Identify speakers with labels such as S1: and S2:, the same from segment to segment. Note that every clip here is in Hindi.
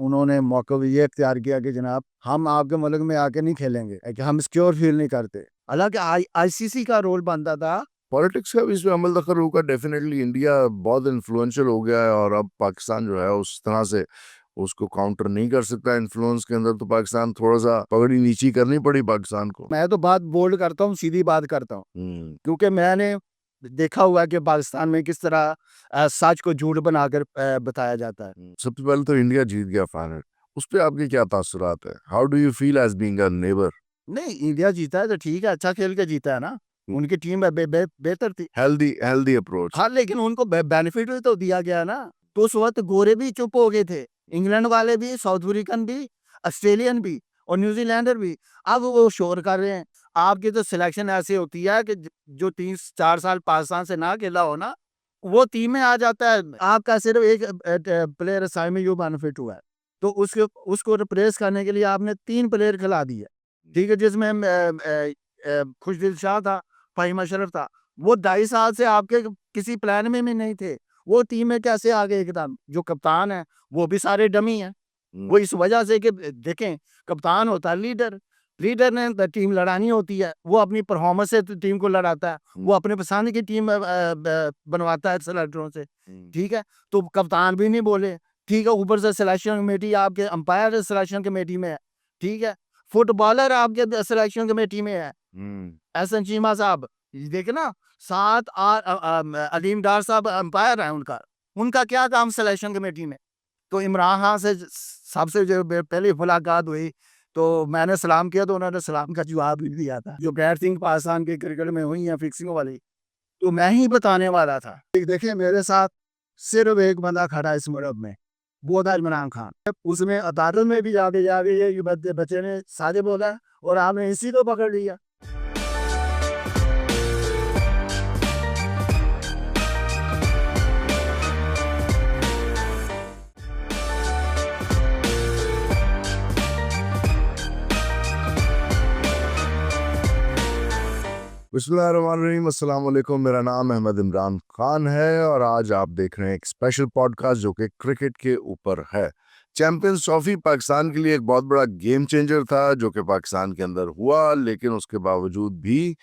S1: उन्होंने मौका भी ये इख्तियार किया कि जनाब हम आपके मुल्क में आके नहीं खेलेंगे, कि हम सिक्योर फील नहीं करते। हालांकि आईसीसी का रोल बनता था।
S2: पॉलिटिक्स का भी इसमें अमल दखल होगा डेफिनेटली। इंडिया बहुत इन्फ्लुएंशियल हो गया है और अब पाकिस्तान जो है उस तरह से उसको काउंटर नहीं कर सकता इन्फ्लुएंस के अंदर। तो पाकिस्तान थोड़ा सा पगड़ी नीची करनी पड़ी पाकिस्तान को।
S1: मैं तो बात बोल्ड करता हूँ, सीधी बात करता हूँ, क्योंकि मैंने देखा हुआ है कि पाकिस्तान में किस तरह सच को झूठ बनाकर बताया जाता है।
S2: सबसे पहले तो इंडिया जीत गया फाइनल, उस पर आपके क्या तासुरात है? How do you feel as being a neighbour?
S1: नहीं, इंडिया जीता है तो ठीक है, अच्छा खेल के जीता है ना। उनकी टीम बेहतर थी।
S2: Healthy healthy approach.
S1: हाँ, लेकिन उनको बेनिफिट भी तो दिया गया ना। तो उस वक्त गोरे भी चुप हो गए थे, इंग्लैंड वाले भी, साउथ अफ्रीकन भी, ऑस्ट्रेलियन भी और न्यूजीलैंडर भी। अब वो शोर कर रहे हैं। आपकी तो सिलेक्शन ऐसी होती है कि जो 3-4 साल पाकिस्तान से ना खेला हो ना, वो टीम में आ जाता है। आपका सिर्फ एक प्लेयर साइड में यू बेनिफिट हुआ है, तो उसके उसको रिप्लेस करने के लिए आपने 3 प्लेयर खिला दिए। ठीक है, जिसमें खुशदिल शाह था, फ़हीम अशरफ था। वो 2.5 साल से आपके किसी प्लान में भी नहीं थे। वो टीम में कैसे आ गए एकदम? जो कप्तान है वो भी सारे डमी हैं। वो इस वजह से कि देखें, कप्तान होता है लीडर, लीडर ने टीम लड़ानी होती है। वो अपनी परफॉर्मेंस से तो टीम को लड़ाता है, वो अपने पसंद की टीम बनवाता है सेलेक्टरों से। ठीक है, तो कप्तान भी नहीं बोले। ठीक है, ऊपर से सिलेक्शन कमेटी आपके अंपायर सिलेक्शन कमेटी में है। ठीक है, फुटबॉलर आपके सिलेक्शन कमेटी में है। एहसन चीमा साहब, देखे ना, अलीम डार साहब अंपायर है उनका। उनका क्या काम सिलेक्शन कमेटी में? तो इमरान खान से सबसे जो पहली मुलाकात हुई, तो मैंने सलाम किया, तो उन्होंने सलाम का जवाब भी दिया था। जो बैटिंग पाकिस्तान के क्रिकेट में हुई है फिक्सिंग वाली, तो मैं ही बताने वाला था। देखिए, मेरे साथ सिर्फ एक बंदा खड़ा है इस मुल्क में, वो था इमरान खान। उसमें अदालत में भी जाके जाके ये बच्चे ने साजे बोला और आपने इसी को पकड़ लिया।
S2: बिस्मिल्लाहिर्रहमानिर्रहीम, अस्सलाम वालेकुम। मेरा नाम अहमद इमरान खान है और आज आप देख रहे हैं एक स्पेशल पॉडकास्ट जो कि क्रिकेट के ऊपर है। चैंपियंस ट्रॉफी पाकिस्तान के लिए एक बहुत बड़ा गेम चेंजर था जो कि पाकिस्तान के अंदर हुआ, लेकिन उसके बावजूद भी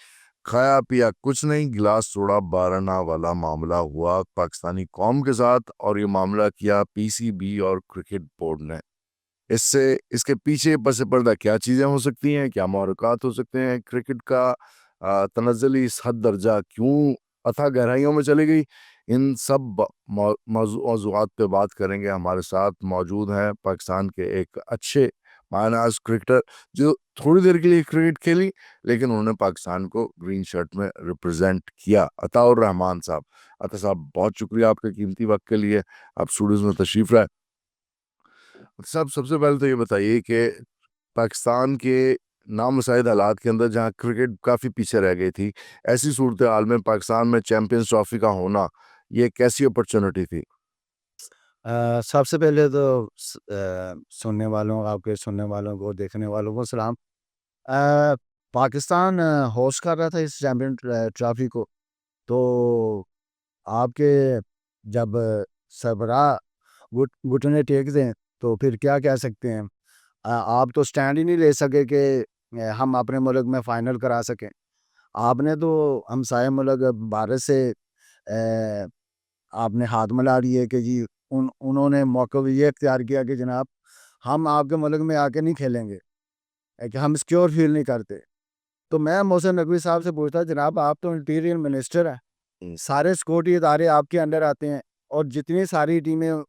S2: खाया पिया कुछ नहीं, गिलास तोड़ा बारहना वाला मामला हुआ पाकिस्तानी कौम के साथ। और ये मामला किया पीसीबी और क्रिकेट बोर्ड ने। इससे इसके पीछे पस पर्दा क्या चीज़ें हो सकती हैं, क्या महरक़ात हो सकते हैं, क्रिकेट का तनज़्ज़ुली इस हद दर्जा क्यों अथाह गहराइयों में चली गई, इन सब मौज़ूआत पे बात करेंगे। हमारे साथ मौजूद हैं पाकिस्तान के एक अच्छे मानाज क्रिकेटर जो थोड़ी देर के लिए क्रिकेट खेली, लेकिन उन्होंने पाकिस्तान को ग्रीन शर्ट में रिप्रेजेंट किया, अताउर रहमान साहब। अता साहब, बहुत शुक्रिया आपके कीमती वक्त के लिए, आप स्टूडियोज़ में तशरीफ़ लाए। साहब, सबसे पहले तो ये बताइए कि पाकिस्तान के नामुसाइद हालात के अंदर जहाँ क्रिकेट काफ़ी पीछे रह गई थी, ऐसी सूरत हाल में पाकिस्तान में चैंपियंस ट्रॉफी का होना ये कैसी अपॉर्चुनिटी थी?
S1: सबसे पहले तो सुनने वालों, आपके सुनने वालों को, देखने वालों को सलाम। पाकिस्तान होस्ट कर रहा था इस चैंपियन ट्रॉफी को, तो आपके जब सरबराह घुटने टेक दें तो फिर क्या कह सकते हैं। आप तो स्टैंड ही नहीं ले सके कि हम अपने मुल्क में फाइनल करा सकें। आपने तो हमसाये मुल्क भारत से आपने हाथ मिला लिए कि जी उन्होंने मौका भी ये इख्तियार किया कि जनाब हम आपके मुल्क में आके नहीं खेलेंगे, कि हम सिक्योर फील नहीं करते। तो मैं मोहसिन नकवी साहब से पूछता, जनाब आप तो इंटीरियर मिनिस्टर हैं, सारे सिक्योरिटी इदारे आपके अंडर आते हैं और जितनी सारी टीमें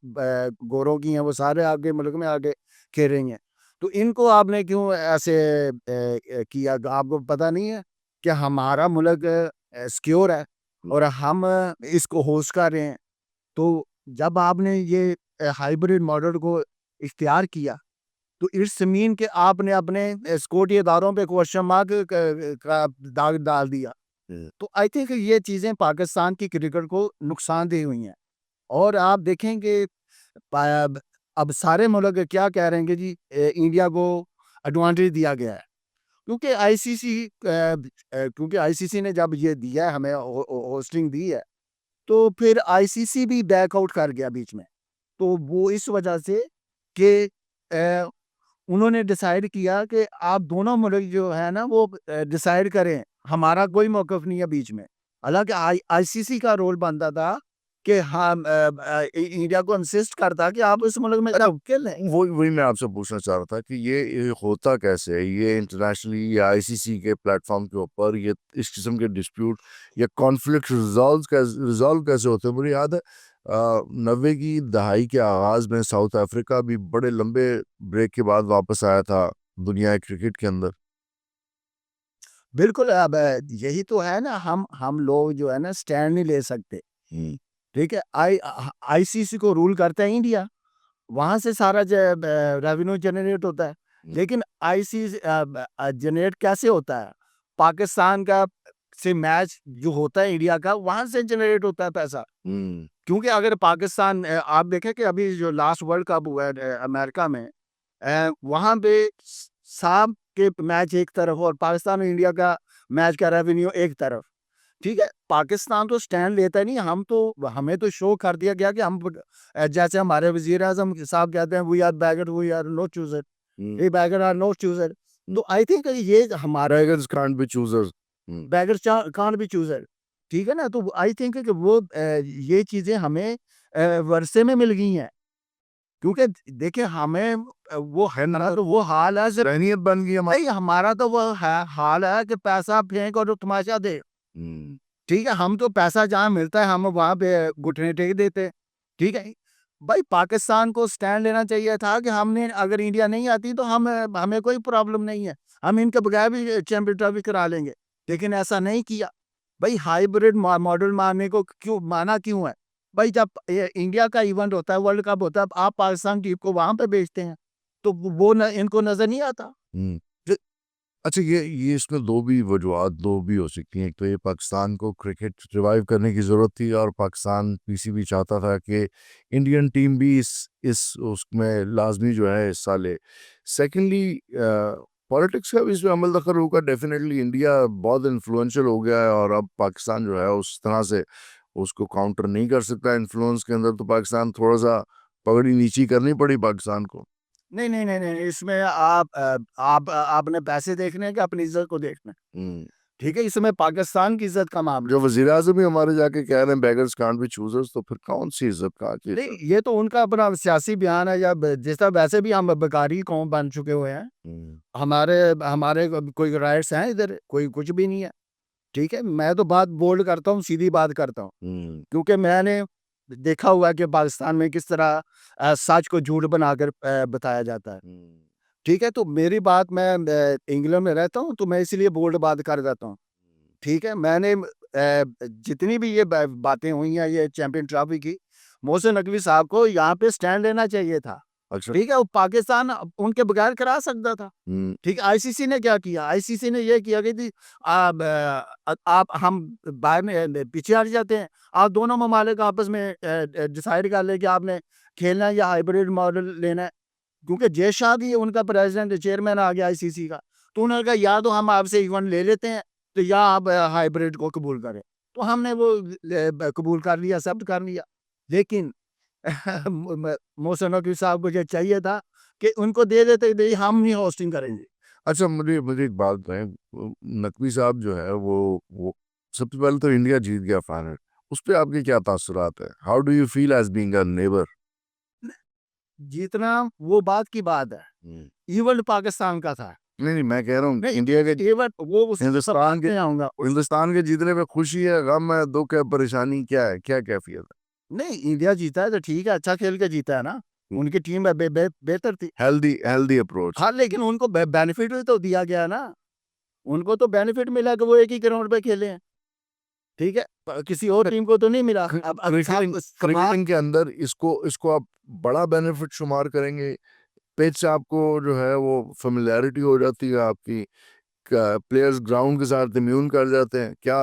S1: गोरों की हैं वो सारे आपके मुल्क में आके खेल रही हैं, तो इनको आपने क्यों ऐसे किया? आपको पता नहीं है कि हमारा मुल्क सिक्योर है और हम इसको होस्ट कर रहे हैं? तो जब आपने ये हाइब्रिड मॉडल को इख्तियार किया, तो इस ज़मीन के आपने अपने सिक्योरिटी इदारों पे क्वेश्चन मार्क का दाग डाल दिया। तो आई थिंक ये चीज़ें पाकिस्तान की क्रिकेट को नुकसानदेह हुई हैं। और आप देखेंगे अब सारे मुल्क क्या कह रहे हैं कि जी इंडिया को एडवांटेज दिया गया है, क्योंकि आईसीसी ने जब ये दिया है हमें होस्टिंग दी है, तो फिर आईसीसी भी बैक आउट कर गया बीच में। तो वो इस वजह से कि उन्होंने डिसाइड किया कि आप दोनों मुल्क जो है ना वो डिसाइड करें, हमारा कोई मौकफ नहीं है बीच में। हालांकि आईसीसी का रोल बनता था कि हम इंडिया को इंसिस्ट करता कि आप उस मुल्क में जाओ खेलें।
S2: वही मैं आपसे पूछना चाह रहा था कि ये होता कैसे है, ये इंटरनेशनली या आईसीसी के प्लेटफॉर्म के ऊपर ये इस किस्म के डिस्प्यूट या कॉन्फ्लिक्ट रिजॉल्व कैसे होते हैं। मुझे याद है 90 की दहाई के आगाज में साउथ अफ्रीका भी बड़े लंबे ब्रेक के बाद वापस आया था दुनिया क्रिकेट के अंदर।
S1: बिल्कुल, अब यही तो है ना, हम लोग जो है ना स्टैंड नहीं ले सकते। ठीक है, आईसीसी को रूल करता है इंडिया, वहां से सारा रेवेन्यू जनरेट होता है। लेकिन आईसीसी जनरेट कैसे होता है? पाकिस्तान का से मैच जो होता है इंडिया का, वहां से जनरेट होता है पैसा। क्योंकि अगर पाकिस्तान आप देखें कि अभी जो लास्ट वर्ल्ड कप हुआ है अमेरिका में, वहां पे साहब के मैच एक तरफ और पाकिस्तान और इंडिया का मैच का रेवेन्यू एक तरफ। ठीक है, पाकिस्तान तो स्टैंड लेता नहीं, हम तो हमें तो शो कर दिया गया कि हम जैसे हमारे वजीर आजम साहब कहते हैं we are beggar we are no chooser, ये बैगर आर नो चूजर। तो आई थिंक ये हमारा
S2: Beggars can't be choosers.
S1: Beggar can't be chooser. ठीक है ना, तो आई थिंक कि वो ये चीजें हमें वर्षे में मिल गई हैं। क्योंकि देखिए हमें वो है ना, तो वो हाल है सिर्फ
S2: रहनियत बन गई हमारी।
S1: भाई, हमारा तो वो है हाल है कि पैसा फेंक और तमाशा दे। ठीक है, हम तो पैसा जहाँ मिलता है हम वहाँ पे घुटने टेक देते हैं। ठीक है भाई, पाकिस्तान को स्टैंड लेना चाहिए था कि हमने अगर इंडिया नहीं आती तो हम हमें कोई प्रॉब्लम नहीं है, हम इनके बगैर भी चैंपियन ट्रॉफी करा लेंगे। लेकिन ऐसा नहीं किया। भाई हाइब्रिड मॉडल मारने को क्यों माना क्यों है? भाई जब इंडिया का इवेंट होता है, वर्ल्ड कप होता है, आप पाकिस्तान टीम को वहां पे भेजते हैं, तो वो इनको नजर नहीं आता।
S2: अच्छा, ये इसमें दो भी वजूहत दो भी हो सकती हैं। एक तो ये पाकिस्तान को क्रिकेट रिवाइव करने की ज़रूरत थी और पाकिस्तान पीसीबी चाहता था कि इंडियन टीम भी इस उसमें लाजमी जो है हिस्सा ले। सेकेंडली पॉलिटिक्स का भी इसमें अमल दखल होगा। डेफिनेटली इंडिया बहुत इन्फ्लुएंशियल हो गया है और अब पाकिस्तान जो है उस तरह से उसको काउंटर नहीं कर सकता इन्फ्लुएंस के अंदर। तो पाकिस्तान थोड़ा सा पगड़ी नीची करनी पड़ी पाकिस्तान को।
S1: नहीं नहीं नहीं नहीं, इसमें आपने पैसे देखने हैं कि अपनी इज्जत को देखना है? ठीक है, इसमें पाकिस्तान की इज्जत का मामला।
S2: जो वजीर आजम ही हमारे जाके कह रहे हैं बेगर्स कांट बी चूजर्स, तो फिर कौन सी इज्जत का चीज
S1: नहीं,
S2: है?
S1: ये तो उनका अपना सियासी बयान है, या जिस तरह वैसे भी हम बेकारी कौम बन चुके हुए हैं। हमारे हमारे कोई राइट्स हैं इधर? कोई कुछ भी नहीं है। ठीक है, मैं तो बात बोल्ड करता हूँ, सीधी बात करता हूँ। क्योंकि मैंने देखा हुआ है कि पाकिस्तान में किस तरह सच को झूठ बनाकर बताया जाता है। ठीक है, तो मेरी बात, मैं इंग्लैंड में रहता हूँ तो मैं इसलिए बोल्ड बात कर देता हूँ। ठीक है, मैंने जितनी भी ये बातें हुई हैं ये चैंपियन ट्रॉफी की, मोहसिन नकवी साहब को यहाँ पे स्टैंड लेना चाहिए था।
S2: अच्छा।
S1: ठीक है, वो पाकिस्तान उनके बगैर करा सकता था। ठीक है, आईसीसी ने क्या किया? आईसीसी ने ये किया कि जी आप हम बाहर में पीछे हट जाते हैं, आप दोनों ममालिक आपस में डिसाइड कर ले कि आपने खेलना है या हाइब्रिड मॉडल लेना है। क्योंकि जय शाह भी उनका प्रेसिडेंट चेयरमैन आ गया आईसीसी का, तो उन्होंने कहा या तो हम आपसे इवेंट ले लेते हैं, तो या आप हाइब्रिड को कबूल करें। तो हमने वो कबूल कर लिया, एक्सेप्ट कर लिया। लेकिन मोहसिन नकवी साहब को ये चाहिए था कि उनको दे देते, नहीं हम नहीं होस्टिंग करेंगे।
S2: अच्छा, मुझे मुझे एक बात बताएं। नकवी साहब जो है वो सबसे पहले तो इंडिया जीत गया फाइनल, उस पर आपके क्या तासुरात है? How do you feel as being a neighbour?
S1: जितना वो बात की बात है, इवेंट पाकिस्तान का था।
S2: नहीं नहीं, मैं कह रहा हूँ
S1: नहीं,
S2: इंडिया के
S1: इवेंट वो
S2: हिंदुस्तान के
S1: आऊंगा।
S2: हिंदुस्तान के जीतने पे खुशी है, गम है, दुख है, परेशानी क्या है, क्या कैफियत
S1: नहीं, इंडिया जीता है तो ठीक है, अच्छा खेल के जीता है ना।
S2: है?
S1: उनकी टीम बेहतर थी।
S2: Healthy healthy approach.
S1: हाँ, लेकिन उनको बेनिफिट भी तो दिया गया ना। उनको तो बेनिफिट मिला कि वो एक ही ग्राउंड पे खेले हैं। ठीक है, किसी और टीम को तो नहीं मिला। अब
S2: क्रिकेटिंग के अंदर इसको इसको आप बड़ा बेनिफिट शुमार करेंगे। पिच आपको जो है वो फेमिलियरिटी हो जाती है आपकी, प्लेयर्स ग्राउंड के साथ इम्यून कर जाते हैं क्या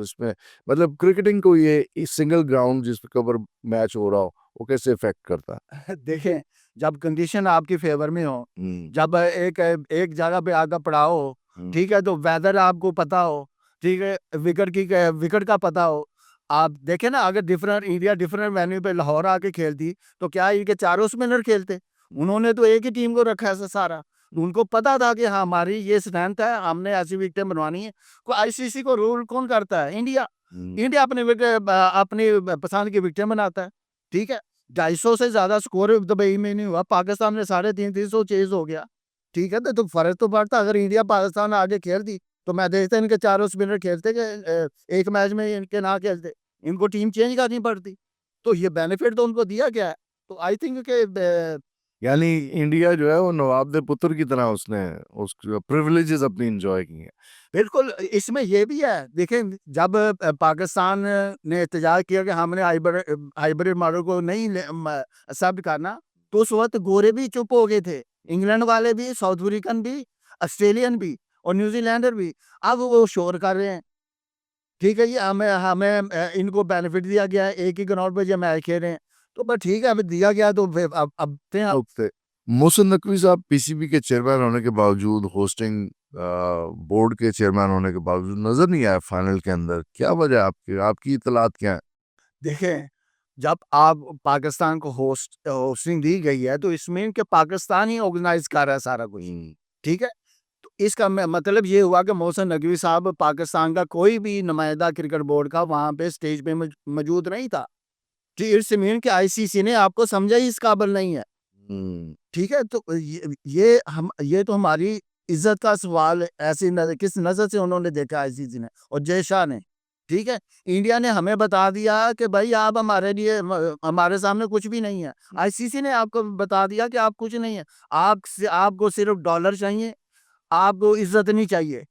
S2: इसमें? मतलब क्रिकेटिंग को ये सिंगल ग्राउंड जिस पे कवर मैच हो रहा हो वो कैसे इफेक्ट करता है?
S1: देखें, जब कंडीशन आपकी फेवर में हो, जब एक एक जगह पे आकर पड़ा हो, ठीक है, तो वेदर आपको पता हो, ठीक है, विकेट का पता हो। आप देखें ना, अगर डिफरेंट इंडिया डिफरेंट वेन्यू पे लाहौर आके खेलती तो क्या इनके चारों स्पिनर खेलते? उन्होंने तो एक ही टीम को रखा है सारा। उनको पता था कि हाँ हमारी ये स्ट्रेंथ है, हमने ऐसी विकेटें बनवानी है। को आईसीसी को रूल कौन करता है? इंडिया। इंडिया अपनी विकेट अपनी पसंद की विकेटें बनाता है। ठीक है, 250 से ज्यादा स्कोर दुबई में नहीं हुआ, पाकिस्तान में 350 चेज हो गया। ठीक है, तो फर्क तो पड़ता। अगर इंडिया पाकिस्तान आगे खेल दी तो मैं देखता इनके चारों स्पिनर खेलते कि एक मैच में इनके ना खेलते, इनको टीम चेंज करनी पड़ती। तो ये बेनिफिट तो उनको दिया गया है। तो आई थिंक के
S2: यानी इंडिया जो है वो नवाब पुत्र की तरह उसने उस प्रिविलेजेस अपनी एंजॉय की हैं।
S1: बिल्कुल, इसमें ये भी है। देखें, जब पाकिस्तान ने एहतजाज किया कि हमने हाइब्रिड मॉडल को नहीं एक्सेप्ट करना, तो उस वक्त गोरे भी चुप हो गए थे। इंग्लैंड वाले भी, साउथ अफ्रीकन भी, ऑस्ट्रेलियन भी और न्यूजीलैंडर भी। अब वो शोर कर रहे हैं, ठीक है जी, हमें हमें इनको बेनिफिट दिया गया है, एक ही ग्राउंड पे जो मैच खेल रहे हैं। तो बस ठीक है, अब दिया गया तो फिर अब थे आप।
S2: वक्त मोहसिन नकवी साहब पीसीबी के चेयरमैन होने के बावजूद, होस्टिंग बोर्ड के चेयरमैन होने के बावजूद नजर नहीं आया फाइनल के अंदर। क्या वजह है? आपकी इतलात क्या है?
S1: देखें, जब आप पाकिस्तान को होस्टिंग दी गई है तो इसमें कि पाकिस्तान ही ऑर्गेनाइज कर रहा है सारा कुछ। ठीक है, तो इसका मतलब ये हुआ कि मोहसिन नकवी साहब, पाकिस्तान का कोई भी नुमाइंदा क्रिकेट बोर्ड का वहां पे स्टेज पे मौजूद नहीं था। इट्स मीन कि आईसीसी ने आपको समझा ही इस काबिल नहीं है।
S2: हम्म।
S1: ठीक है, तो ये तो हमारी इज्जत का सवाल है। ऐसी नजर, किस नजर से उन्होंने देखा आईसीसी ने और जय शाह ने? ठीक है, इंडिया ने हमें बता दिया कि भाई आप हमारे लिए हमारे सामने कुछ भी नहीं है। आईसीसी ने आपको बता दिया कि आप कुछ नहीं है। आपको सिर्फ डॉलर चाहिए, आपको इज्जत नहीं चाहिए।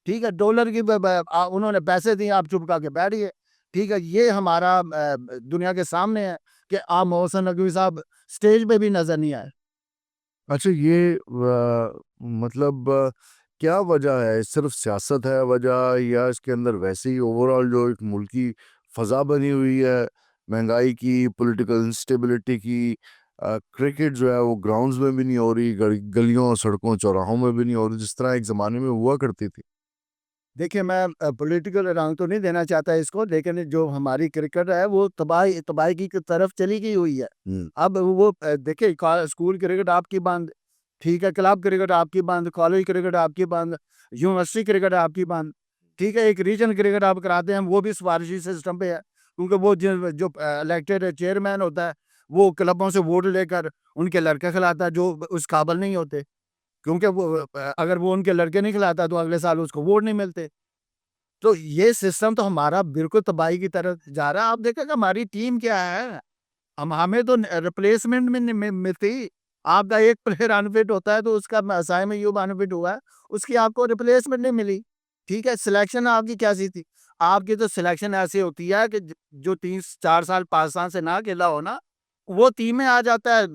S1: ठीक है, डॉलर की उन्होंने पैसे दिए, आप चुप करके बैठ गए। ठीक है, ये हमारा दुनिया के सामने है कि आप मोहसिन नकवी साहब स्टेज पे भी नजर नहीं आए।
S2: अच्छा, ये मतलब क्या वजह है? सिर्फ सियासत है वजह, या इसके अंदर वैसे ही ओवरऑल जो एक मुल्की फ़ज़ा बनी हुई है, महंगाई की, पॉलिटिकल इंस्टेबिलिटी की, क्रिकेट जो है वो ग्राउंड्स में भी नहीं हो रही, गलियों, सड़कों, चौराहों में भी नहीं हो रही, जिस तरह एक ज़माने में हुआ करती थी?
S1: देखिए, मैं पॉलिटिकल रंग तो नहीं देना चाहता इसको, लेकिन जो हमारी क्रिकेट है वो तबाही तबाही की तरफ चली गई हुई है। अब वो देखिए, स्कूल क्रिकेट आपकी बंद, ठीक है, क्लब क्रिकेट आपकी बंद, कॉलेज क्रिकेट आपकी बंद, यूनिवर्सिटी क्रिकेट आपकी बंद। ठीक है, एक रीजन क्रिकेट आप कराते हैं, वो भी सिफारिशी सिस्टम पे है, क्योंकि वो जो इलेक्टेड चेयरमैन होता है वो क्लबों से वोट लेकर उनके लड़के खिलाता है जो उस काबिल नहीं होते। क्योंकि वो अगर वो उनके लड़के नहीं खिलाता तो अगले साल उसको वोट नहीं मिलते। तो ये सिस्टम तो हमारा बिल्कुल तबाही की तरफ जा रहा है। आप देखें कि हमारी टीम क्या है, हमें तो रिप्लेसमेंट में नहीं मिलती। आपका एक प्लेयर अनफिट होता है तो उसका साइम अय्यूब अनफिट हुआ है, उसकी आपको रिप्लेसमेंट नहीं मिली। ठीक है, सिलेक्शन आपकी कैसी थी? आपकी तो सिलेक्शन ऐसी होती है कि जो 3-4 साल पाकिस्तान से ना खेला हो ना, वो टीम में आ जाता है।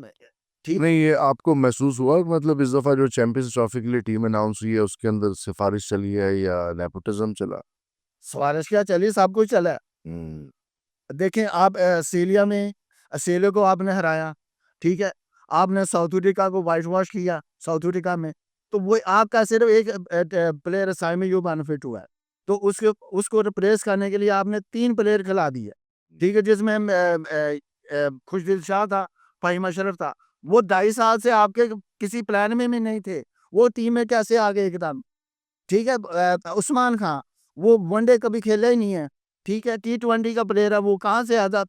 S1: ठीक,
S2: नहीं, ये आपको महसूस हुआ मतलब इस दफ़ा जो चैंपियंस ट्रॉफी के लिए टीम अनाउंस हुई है उसके अंदर सिफारिश चली है या नेपोटिज्म चला?
S1: सिफारिश क्या चली, सब कुछ चला है।
S2: हम्म।
S1: देखें, आप ऑस्ट्रेलिया को आपने हराया, ठीक है? आपने साउथ अफ्रीका को व्हाइट वॉश किया साउथ अफ्रीका में, तो वो आपका सिर्फ एक प्लेयर साइम अय्यूब अनफिट हुआ है। तो उसको रिप्लेस करने के लिए आपने 3 प्लेयर खिला दिए, ठीक है? जिसमें खुशदिल शाह था, फ़हीम अशरफ था। वो 2.5 साल से आपके किसी प्लान में भी नहीं थे। वो टीम में कैसे आ गए एकदम? ठीक है, उस्मान खां, वो वनडे कभी खेला ही नहीं है। ठीक है, टी20 का प्लेयर है, वो कहाँ से आता?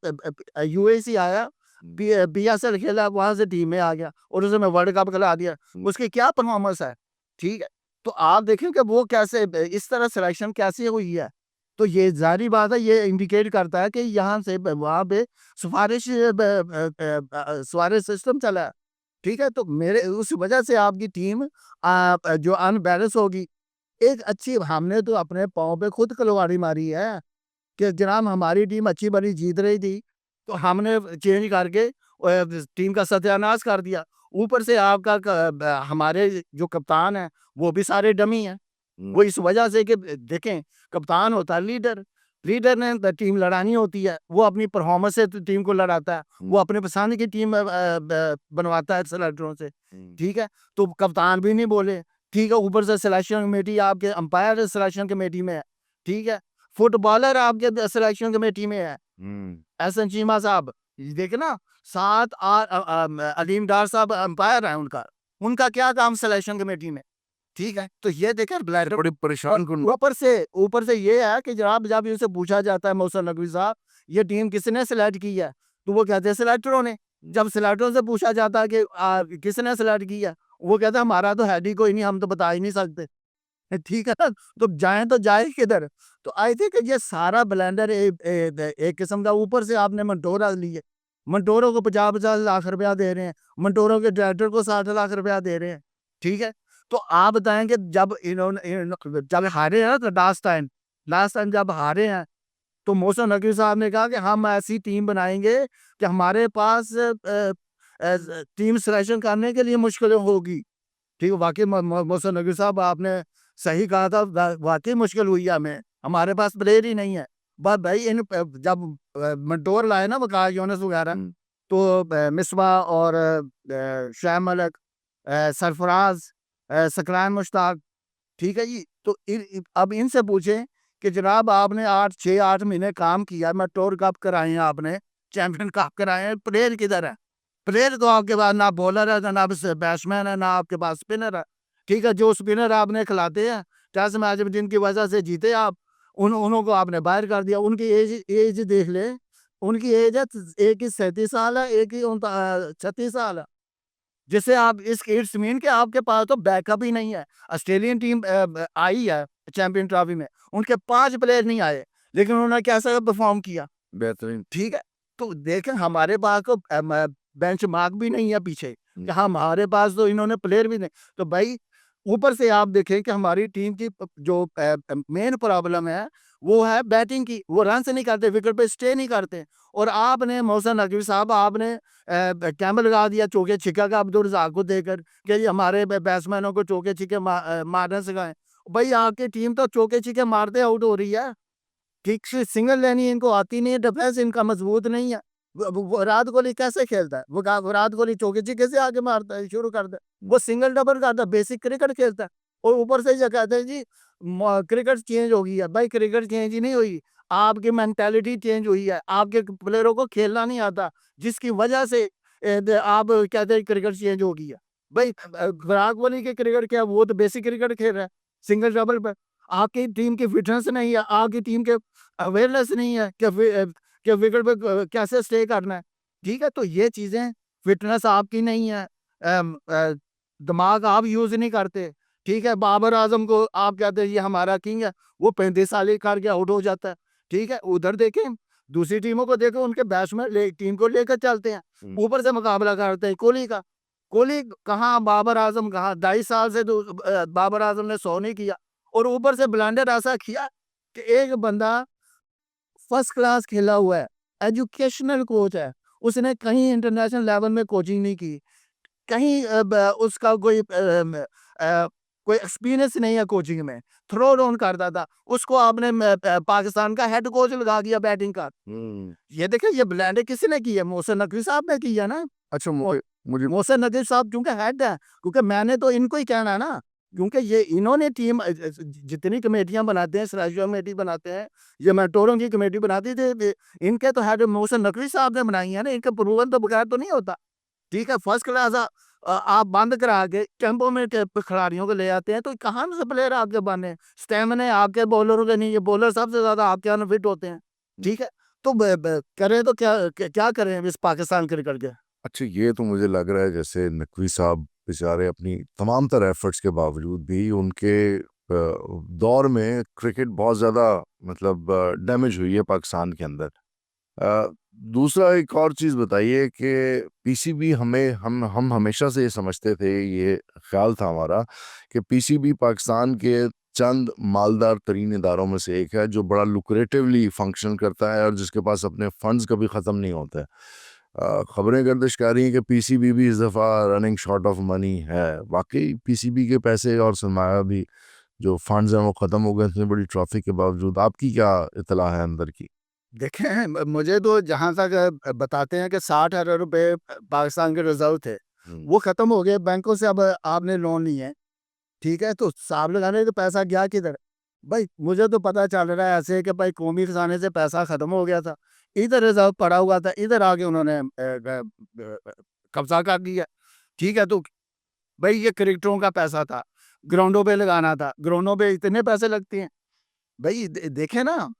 S1: यूएई से आया, बीएसएल खेला, वहां से टीम में आ गया और उसने वर्ल्ड कप खिला दिया। उसकी क्या परफॉर्मेंस है? ठीक है, तो आप देखें कि वो कैसे इस तरह सिलेक्शन कैसे हुई है। तो ये जारी बात है, ये इंडिकेट करता है कि यहाँ से वहां पे सिफारिश सिस्टम चला है। ठीक है, तो मेरे उस वजह से आपकी टीम जो अनबैलेंस होगी। एक अच्छी, हमने तो अपने पाँव पे खुद कुल्हाड़ी मारी है कि जनाब हमारी टीम अच्छी बनी जीत रही थी, तो हमने चेंज करके टीम का सत्यानाश कर दिया। ऊपर से आपका हमारे जो कप्तान हैं वो भी सारे डमी हैं। वो इस वजह से कि देखें, कप्तान होता है लीडर, लीडर ने तो टीम लड़ानी होती है, वो अपनी परफॉर्मेंस से तो टीम को लड़ाता है, वो अपने पसंद की टीम बनवाता है सेलेक्टरों से। ठीक है, तो कप्तान भी नहीं बोले। ठीक है, ऊपर से सिलेक्शन कमेटी आपके अंपायर सिलेक्शन कमेटी में है। ठीक है, फुटबॉलर आपके सिलेक्शन कमेटी में है, एहसन चीमा साहब। ये देखे ना, साथ अलीम डार साहब अंपायर है उनका क्या काम सिलेक्शन कमेटी में, ठीक है। तो ये देखें ब्लैंडर
S2: बड़ी परेशान कुन
S1: ऊपर से ये है कि जनाब जब इनसे पूछा जाता है मोहसिन नकवी साहब ये टीम किसने सिलेक्ट की है, तो वो कहते हैं सिलेक्टरों ने। जब सिलेक्टरों से पूछा जाता है कि किसने सिलेक्ट किया, वो कहता है हमारा तो हेड ही कोई नहीं, हम तो बता ही नहीं सकते। ठीक है ना, तो जाए किधर। तो आई थिंक ये सारा ब्लेंडर एक किस्म का, ऊपर से आपने मंटोरा लिए, मंटोरो को 50-50 लाख रुपया दे रहे हैं, मंटोरो के डायरेक्टर को 60 लाख रुपया दे रहे हैं, ठीक है। तो आप बताएं कि जब जब हारे हैं ना, तो लास्ट टाइम जब हारे हैं, तो मोहसिन नकवी साहब ने कहा कि हम ऐसी टीम बनाएंगे कि हमारे पास टीम सिलेक्शन करने के लिए मुश्किलें होगी, ठीक है। वाकई मोहसिन नकवी साहब आपने सही कहा था, वाकई मुश्किल हुई है हमें, हमारे पास प्लेयर ही नहीं है। बस भाई जब मंटोर लाए ना वकार यूनुस वगैरह, तो मिसबा और शाह मलिक, सरफराज, सकरान मुश्ताक, ठीक है जी। तो अब इनसे पूछें कि जनाब आपने 6-8 महीने काम किया, मंटोर कप कराए हैं आपने, चैंपियन कप कराए हैं, प्लेयर किधर है? प्लेयर तो आपके पास ना बॉलर है, ना बैट्समैन है, ना आपके पास स्पिनर है, ठीक है। जो स्पिनर आपने खिलाते हैं टेस्ट मैच में, जिनकी वजह से जीते आप, उनको आपने बाहर कर दिया। उनकी एज देख ले, उनकी एज है, एक की 37 साल है, एक की 36 साल है, जिससे आप इट्स मीन कि आपके पास तो बैकअप ही नहीं है। ऑस्ट्रेलियन टीम आई है चैंपियन ट्रॉफी में, उनके 5 प्लेयर नहीं आए, लेकिन उन्होंने कैसा परफॉर्म किया,
S2: बेहतरीन।
S1: ठीक है। तो देखें हमारे पास तो बेंच मार्क भी नहीं है पीछे, कि हमारे पास तो इन्होंने प्लेयर भी नहीं। तो भाई ऊपर से आप देखें कि हमारी टीम की जो मेन प्रॉब्लम है वो है बैटिंग की, वो रन से नहीं करते, विकेट पे स्टे नहीं करते। और आपने मोहसिन नकवी साहब आपने कैंप लगा दिया चौके छिक्का का अब्दुल रज़ाक को देकर कि ये हमारे बैट्समैनों को चौके छिक्के मारने सिखाएं। भाई आपकी टीम तो चौके छिक्के मारते आउट हो रही है, ठीक से सिंगल लेनी इनको आती नहीं है, डिफेंस इनका मजबूत नहीं है। विराट कोहली कैसे खेलता है, वो विराट कोहली चौके छिक्के से आगे मारता है, शुरू करता है, वो सिंगल डबल करता है, बेसिक क्रिकेट खेलता है। और ऊपर से ये कहते हैं जी क्रिकेट चेंज हो गई है। भाई क्रिकेट चेंज ही नहीं हुई, आपकी मेंटालिटी चेंज हुई है, आपके प्लेयरों को खेलना नहीं आता, जिसकी वजह से आप कहते हैं क्रिकेट चेंज हो गई है। भाई विराट कोहली के क्रिकेट क्या, वो तो बेसिक क्रिकेट खेल रहा है सिंगल डबल पर। आपकी टीम की फिटनेस नहीं है, आपकी टीम के अवेयरनेस नहीं है कि विकेट पे कैसे स्टे करना है, ठीक है। तो ये चीज़ें, फिटनेस आपकी नहीं है, दिमाग आप यूज़ नहीं करते, ठीक है। बाबर आजम को आप कहते हैं ये हमारा किंग है, वो 35 साल करके आउट हो जाता है, ठीक है। उधर देखें, दूसरी टीमों को देखें, उनके बैट्समैन टीम को लेकर चलते हैं, ऊपर से मुकाबला करते हैं कोहली का। कोहली कहाँ, बाबर आजम कहाँ, 2.5 साल से बाबर आजम ने 100 नहीं किया। और ऊपर से ब्लंडर ऐसा किया कि एक बंदा फर्स्ट क्लास खेला हुआ है, एजुकेशनल कोच है, उसने कहीं इंटरनेशनल लेवल में कोचिंग नहीं की, कहीं उसका कोई एक्सपीरियंस नहीं है कोचिंग में, थ्रो डाउन करता था, उसको आपने पाकिस्तान का हेड कोच लगा दिया बैटिंग का। ये देखिए ये ब्लैंडर किसने की है, मोहसिन नकवी साहब ने किया ना।
S2: अच्छा मुझे
S1: मोहसिन नकवी साहब क्योंकि हेड है, क्योंकि मैंने तो इनको ही कहना है ना, क्योंकि ये इन्होंने टीम जितनी कमेटियां बनाते हैं, सिलेक्शन कमेटी बनाते हैं, ये मेंटोरों की कमेटी बनाती थी, इनके तो हेड मोहसिन नकवी साहब ने बनाई है ना, इनके अप्रूवल तो बगैर तो नहीं होता, ठीक है। फर्स्ट क्लास आप बंद करा के कैंपों में खिलाड़ियों को ले आते हैं, तो कहाँ से प्लेयर आपके बने, स्टेमिना आपके बॉलरों के नहीं, ये बॉलर सबसे ज्यादा आपके अनफिट होते हैं, ठीक है। तो करें तो क्या करें इस पाकिस्तान क्रिकेट के।
S2: अच्छा ये तो मुझे लग रहा है जैसे नकवी साहब बेचारे अपनी तमाम तरह एफर्ट्स के बावजूद भी उनके दौर में क्रिकेट बहुत ज़्यादा मतलब डैमेज हुई है पाकिस्तान के अंदर। दूसरा एक और चीज़ बताइए कि पीसीबी हम हमेशा से ये समझते थे, ये ख्याल था हमारा कि पीसीबी पाकिस्तान के चंद मालदार तरीन इदारों में से एक है जो बड़ा लुक्रेटिवली फंक्शन करता है और जिसके पास अपने फंड्स कभी ख़त्म नहीं होते हैं। खबरें गर्दिश कर रही हैं कि पीसीबी भी इस दफ़ा रनिंग शॉर्ट ऑफ मनी है। वाकई पीसीबी के पैसे और सरमाया भी जो फंड्स हैं वो ख़त्म हो गए इतनी बड़ी ट्रॉफी के बावजूद। आपकी क्या इतला है अंदर की?
S1: देखें मुझे तो जहाँ तक बताते हैं कि 60 अरब रुपए पाकिस्तान के रिजर्व थे, वो खत्म हो गए बैंकों से, अब आपने लोन लिए हैं, ठीक है। तो साहब लगाने तो पैसा गया किधर, भाई मुझे तो पता चल रहा है ऐसे कि भाई कौमी खजाने से पैसा खत्म हो गया था, इधर रिजर्व पड़ा हुआ था, इधर आके उन्होंने कब्जा कर लिया। ठीक है, तो भाई ये क्रिकेटरों का पैसा था, ग्राउंडों पे लगाना था, ग्राउंडों पे इतने पैसे लगते हैं भाई। देखे ना,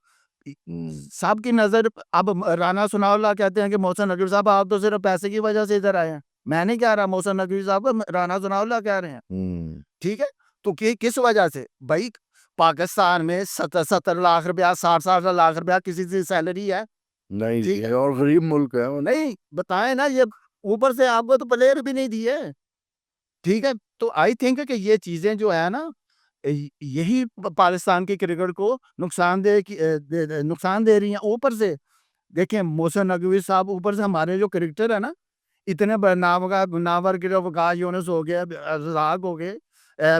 S1: सबकी नजर अब राना सुनाउल्लाह कहते हैं कि मोहसिन नकवी साहब आप तो सिर्फ पैसे की वजह से इधर आए हैं। मैं नहीं कह रहा मोहसिन नकवी साहब को, राना सुनाउल्लाह कह रहे हैं। ठीक है, तो किस वजह से भाई? पाकिस्तान में 70-70 लाख रुपया, 60-60 लाख रुपया किसी की सैलरी है?
S2: नहीं
S1: ठीक
S2: जी,
S1: है,
S2: और गरीब मुल्क है वो।
S1: नहीं बताए ना, ये ऊपर से आपको तो प्लेयर भी नहीं दिए। ठीक है, तो आई थिंक कि ये चीजें जो है ना, यही पाकिस्तान की क्रिकेट को नुकसान दे रही हैं। ऊपर से देखिए मोहसिन नकवी साहब, ऊपर से हमारे जो क्रिकेटर है ना, इतने नावर के वकास यूनुस हो गए, रज़ाक हो गए,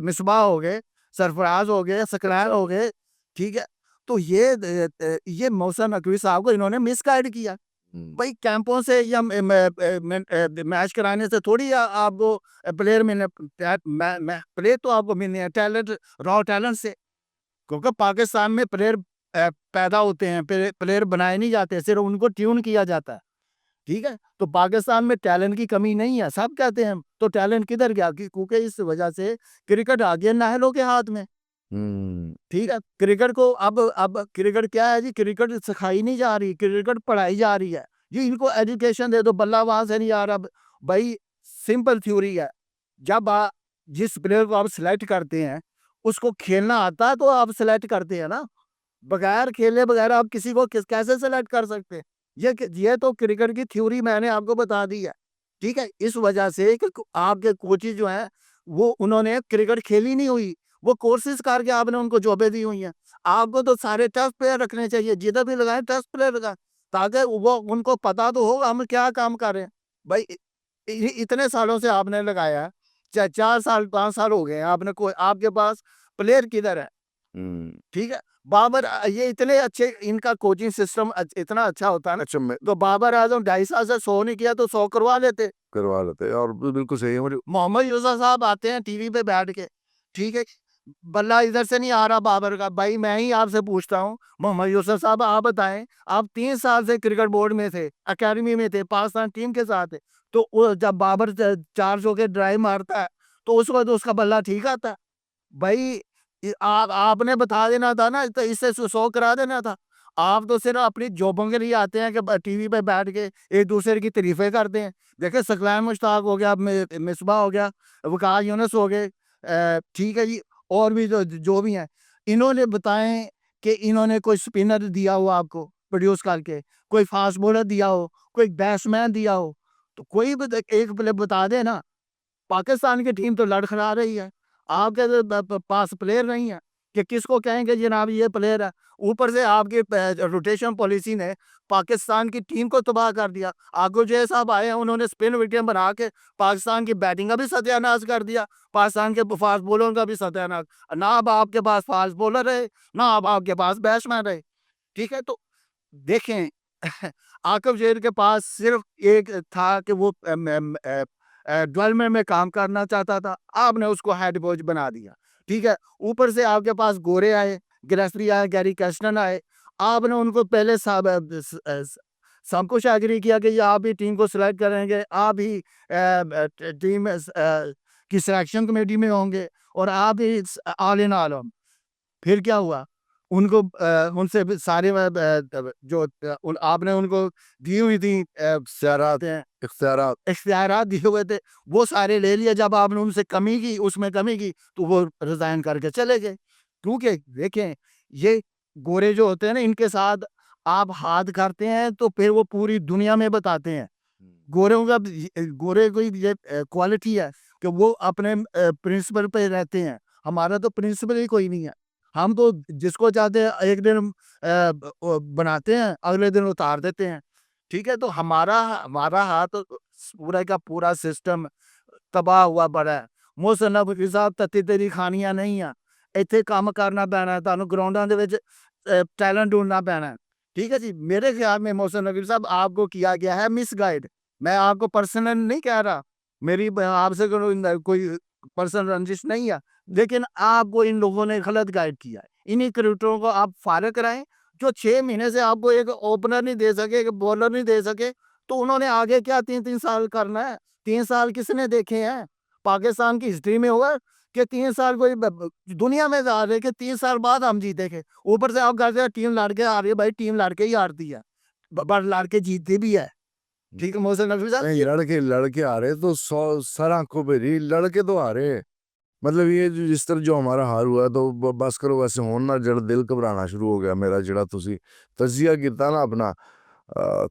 S1: मिसबाह हो गए, सरफराज हो गए, सकलैन हो गए। ठीक है, तो ये मोहसिन नकवी साहब को इन्होंने मिसगाइड किया। भाई कैंपों से या मैच कराने से थोड़ी आपको प्लेयर मिलने, प्लेयर तो आपको मिलने हैं टैलेंट, रॉ टैलेंट से। क्योंकि पाकिस्तान में प्लेयर पैदा होते हैं, प्लेयर बनाए नहीं जाते, सिर्फ उनको ट्यून किया जाता है। ठीक है, तो पाकिस्तान में टैलेंट की कमी नहीं है, सब कहते हैं तो टैलेंट किधर गया? क्योंकि इस वजह से क्रिकेट आ गया नाहलों के हाथ में। ठीक है, क्रिकेट को अब क्रिकेट क्या है जी? क्रिकेट सिखाई नहीं जा रही, क्रिकेट पढ़ाई जा रही है जी। इनको एजुकेशन दे दो, बल्ला वहां से नहीं आ रहा। भाई सिंपल थ्योरी है, जब जिस प्लेयर को आप सिलेक्ट करते हैं उसको खेलना आता है तो आप सिलेक्ट करते हैं ना। बगैर खेले बगैर आप किसी को कैसे सेलेक्ट कर सकते हैं? ये तो क्रिकेट की थ्योरी मैंने आपको बता दी है। ठीक है, इस वजह से कि आपके कोचेज जो हैं वो उन्होंने क्रिकेट खेली नहीं हुई, वो कोर्सेज करके आपने उनको जॉबें दी हुई हैं। आपको तो सारे टेस्ट प्लेयर रखने चाहिए, जिधर भी लगाए टेस्ट प्लेयर लगाए, ताकि वो उनको पता तो हो हम क्या काम कर रहे हैं। भाई इतने सालों से आपने लगाया है, 4 साल 5 साल हो गए हैं, आपने कोई आपके पास प्लेयर किधर है? ठीक है, बाबर ये इतने अच्छे, इनका कोचिंग सिस्टम इतना अच्छा होता है ना।
S2: अच्छा, मैं
S1: तो बाबर आजम 2.5 साल से 100 नहीं किया तो 100 करवा लेते।
S2: करवा लेते हैं, और बिल्कुल सही है मुझे।
S1: मोहम्मद यूसुफ साहब आते हैं टीवी पे बैठ के, ठीक है, बल्ला इधर से नहीं आ रहा बाबर का। भाई मैं ही आपसे पूछता हूँ, मोहम्मद यूसुफ साहब आप बताएं, आप 3 साल से क्रिकेट बोर्ड में थे, अकेडमी में थे, पाकिस्तान टीम के साथ थे, तो जब बाबर 400 के ड्राइव मारता है तो उस वक्त उसका बल्ला ठीक आता है? भाई आप आपने बता देना था ना, तो इससे 100 करा देना था। आप तो सिर्फ अपनी जॉबों के लिए आते हैं कि टीवी पे बैठ के एक दूसरे की तारीफें करते हैं। देखिए सकलैन मुश्ताक हो गया, मिसबा हो गया, वकास यूनुस हो गए, ठीक है जी, और भी जो जो भी हैं, इन्होंने बताएं कि इन्होंने कोई स्पिनर दिया हो आपको प्रोड्यूस करके, कोई फास्ट बॉलर दिया हो, कोई बैट्समैन दिया हो, तो कोई एक प्लेयर बता दे ना। पाकिस्तान की टीम तो लड़खड़ा रही है, आपके तो पास प्लेयर नहीं है कि किसको कहेंगे जनाब ये प्लेयर है। ऊपर से आपकी रोटेशन पॉलिसी ने पाकिस्तान की टीम को तबाह कर दिया। आगो जय साहब आए हैं, उन्होंने स्पिन विकेट बना के पाकिस्तान की बैटिंग का भी सत्यानाश कर दिया, पाकिस्तान के फास्ट बॉलर का भी सत्यानाश। ना अब आपके पास फास्ट बॉलर रहे, ना अब आपके पास बैट्समैन रहे। ठीक है, तो देखें आकब जैद के पास सिर्फ एक था कि वो डेवलपमेंट में काम करना चाहता था, आपने उसको हेड कोच बना दिया। ठीक है, ऊपर से आपके पास गोरे आए, ग्रेसरी आए, गैरी कैस्टन आए, आपने उनको पहले सब कुछ एग्री किया कि ये आप ही टीम को सिलेक्ट करेंगे, आप ही टीम की सिलेक्शन कमेटी में होंगे और आप ही ऑल इन ऑल हो। फिर क्या हुआ? उनको उनसे भी सारे जो आपने उनको दी हुई थी
S2: इख्तियारात
S1: हैं
S2: इख्तियारात
S1: इख्तियारात दिए हुए थे, वो सारे ले लिए। जब आपने उनसे कमी की, उसमें कमी की, तो वो रिजाइन करके चले गए। क्योंकि देखें, ये गोरे जो होते हैं ना, इनके साथ आप हाथ करते हैं तो फिर वो पूरी दुनिया में बताते हैं। गोरों का गोरे कोई ये क्वालिटी है कि वो अपने प्रिंसिपल पे रहते हैं। हमारा तो प्रिंसिपल ही कोई नहीं है। हम तो जिसको चाहते हैं एक दिन बनाते हैं, अगले दिन उतार देते हैं। ठीक है, तो हमारा हमारा हाथ पूरा का पूरा सिस्टम तबाह हुआ पड़ा है। मोहसिन नकवी साहब तत्ती तेरी खानियां नहीं ਆ, ਇੱਥੇ ਕੰਮ ਕਰਨਾ ਪੈਣਾ है, ਤੁਹਾਨੂੰ ग्राउंडों ਦੇ ਵਿੱਚ टैलेंट ढूंढना पैना है। ठीक है जी, मेरे ख्याल में मोहसिन नकवी साहब आपको किया गया है मिस गाइड। मैं आपको पर्सनल नहीं कह रहा, मेरी आपसे कोई पर्सन रंजिश नहीं है, लेकिन आपको इन लोगों ने गलत गाइड किया है। इन्हीं क्रिकेटरों को आप फारिग कराएं जो 6 महीने से आपको एक ओपनर नहीं दे सके, एक बॉलर नहीं दे सके, तो उन्होंने आगे क्या 3-3 साल करना है? 3 साल किसने देखे हैं? पाकिस्तान की हिस्ट्री में हुआ कि 3 साल कोई दुनिया में जा रहे कि 3 साल बाद हम जीतेंगे। ऊपर से आप कहते हैं टीम लड़के आ रही है, भाई टीम लड़के ही हारती है, बट लड़के जीतती भी है। ठीक है मोहसिन नकवी साहब,
S2: नहीं, लड़के आ रहे तो 100 सर आंखों पे जी, लड़के तो आ रहे। मतलब ये जिस तरह जो हमारा हार हुआ तो बस करो वैसे होन ना, जरा दिल घबराना शुरू हो गया मेरा, जरा तुसी तजिया किया ना अपना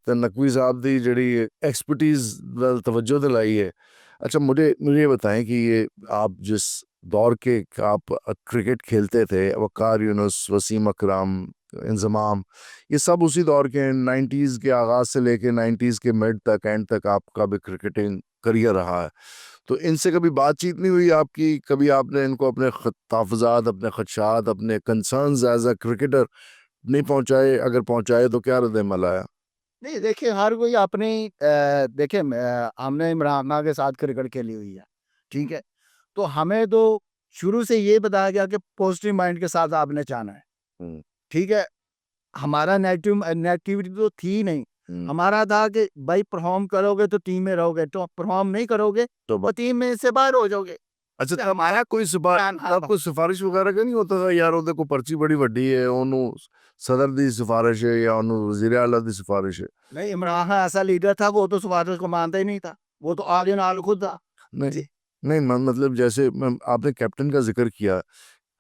S2: ते नकवी साहब दी जड़ी एक्सपर्टीज वल तवज्जो दिलाई है। अच्छा, मुझे मुझे ये बताएं कि ये आप जिस दौर के आप क्रिकेट खेलते थे, वक़ार यूनुस, वसीम अकरम, इंजमाम, ये सब उसी दौर के 90s के आगाज से लेके 90s के मिड तक एंड तक आपका भी क्रिकेटिंग करियर रहा है। तो इनसे कभी बातचीत नहीं हुई आपकी? कभी आपने इनको अपने तहफ़्फ़ुज़ात, अपने खदशात, अपने कंसर्न्स एज़ अ क्रिकेटर नहीं पहुँचाए? अगर पहुँचाए तो क्या रद्द-ए-अमल आया?
S1: नहीं देखिए हर कोई अपनी देखिए हमने इमरान खान के साथ क्रिकेट खेली हुई है, ठीक है? तो हमें तो शुरू से ये बताया गया कि पॉजिटिव माइंड के साथ आपने जाना है,
S2: हुँ,
S1: ठीक है? हमारा नेगेटिविटी तो थी ही नहीं।
S2: हुँ।
S1: हमारा था कि भाई परफ़ॉर्म करोगे तो टीम में रहोगे, तो परफ़ॉर्म नहीं करोगे
S2: तो
S1: तो टीम में से बाहर हो जाओगे।
S2: अच्छा,
S1: तो हमारा
S2: कोई आपको सिफारिश वगैरह का नहीं होता था, यार ਉਹਦੇ ਕੋਲ पर्ची बड़ी ਵੱਡੀ है, ਉਹਨੂੰ सदर ਦੀ सिफारिश है या ਉਹਨੂੰ वज़ीर आला ਦੀ सिफारिश है?
S1: नहीं, इमरान खान ऐसा लीडर था, वो तो सिफारिश को मानता ही नहीं था। वो तो आगे नाल खुद था।
S2: नहीं,
S1: जी।
S2: नहीं मतलब जैसे आपने कैप्टन का ज़िक्र किया,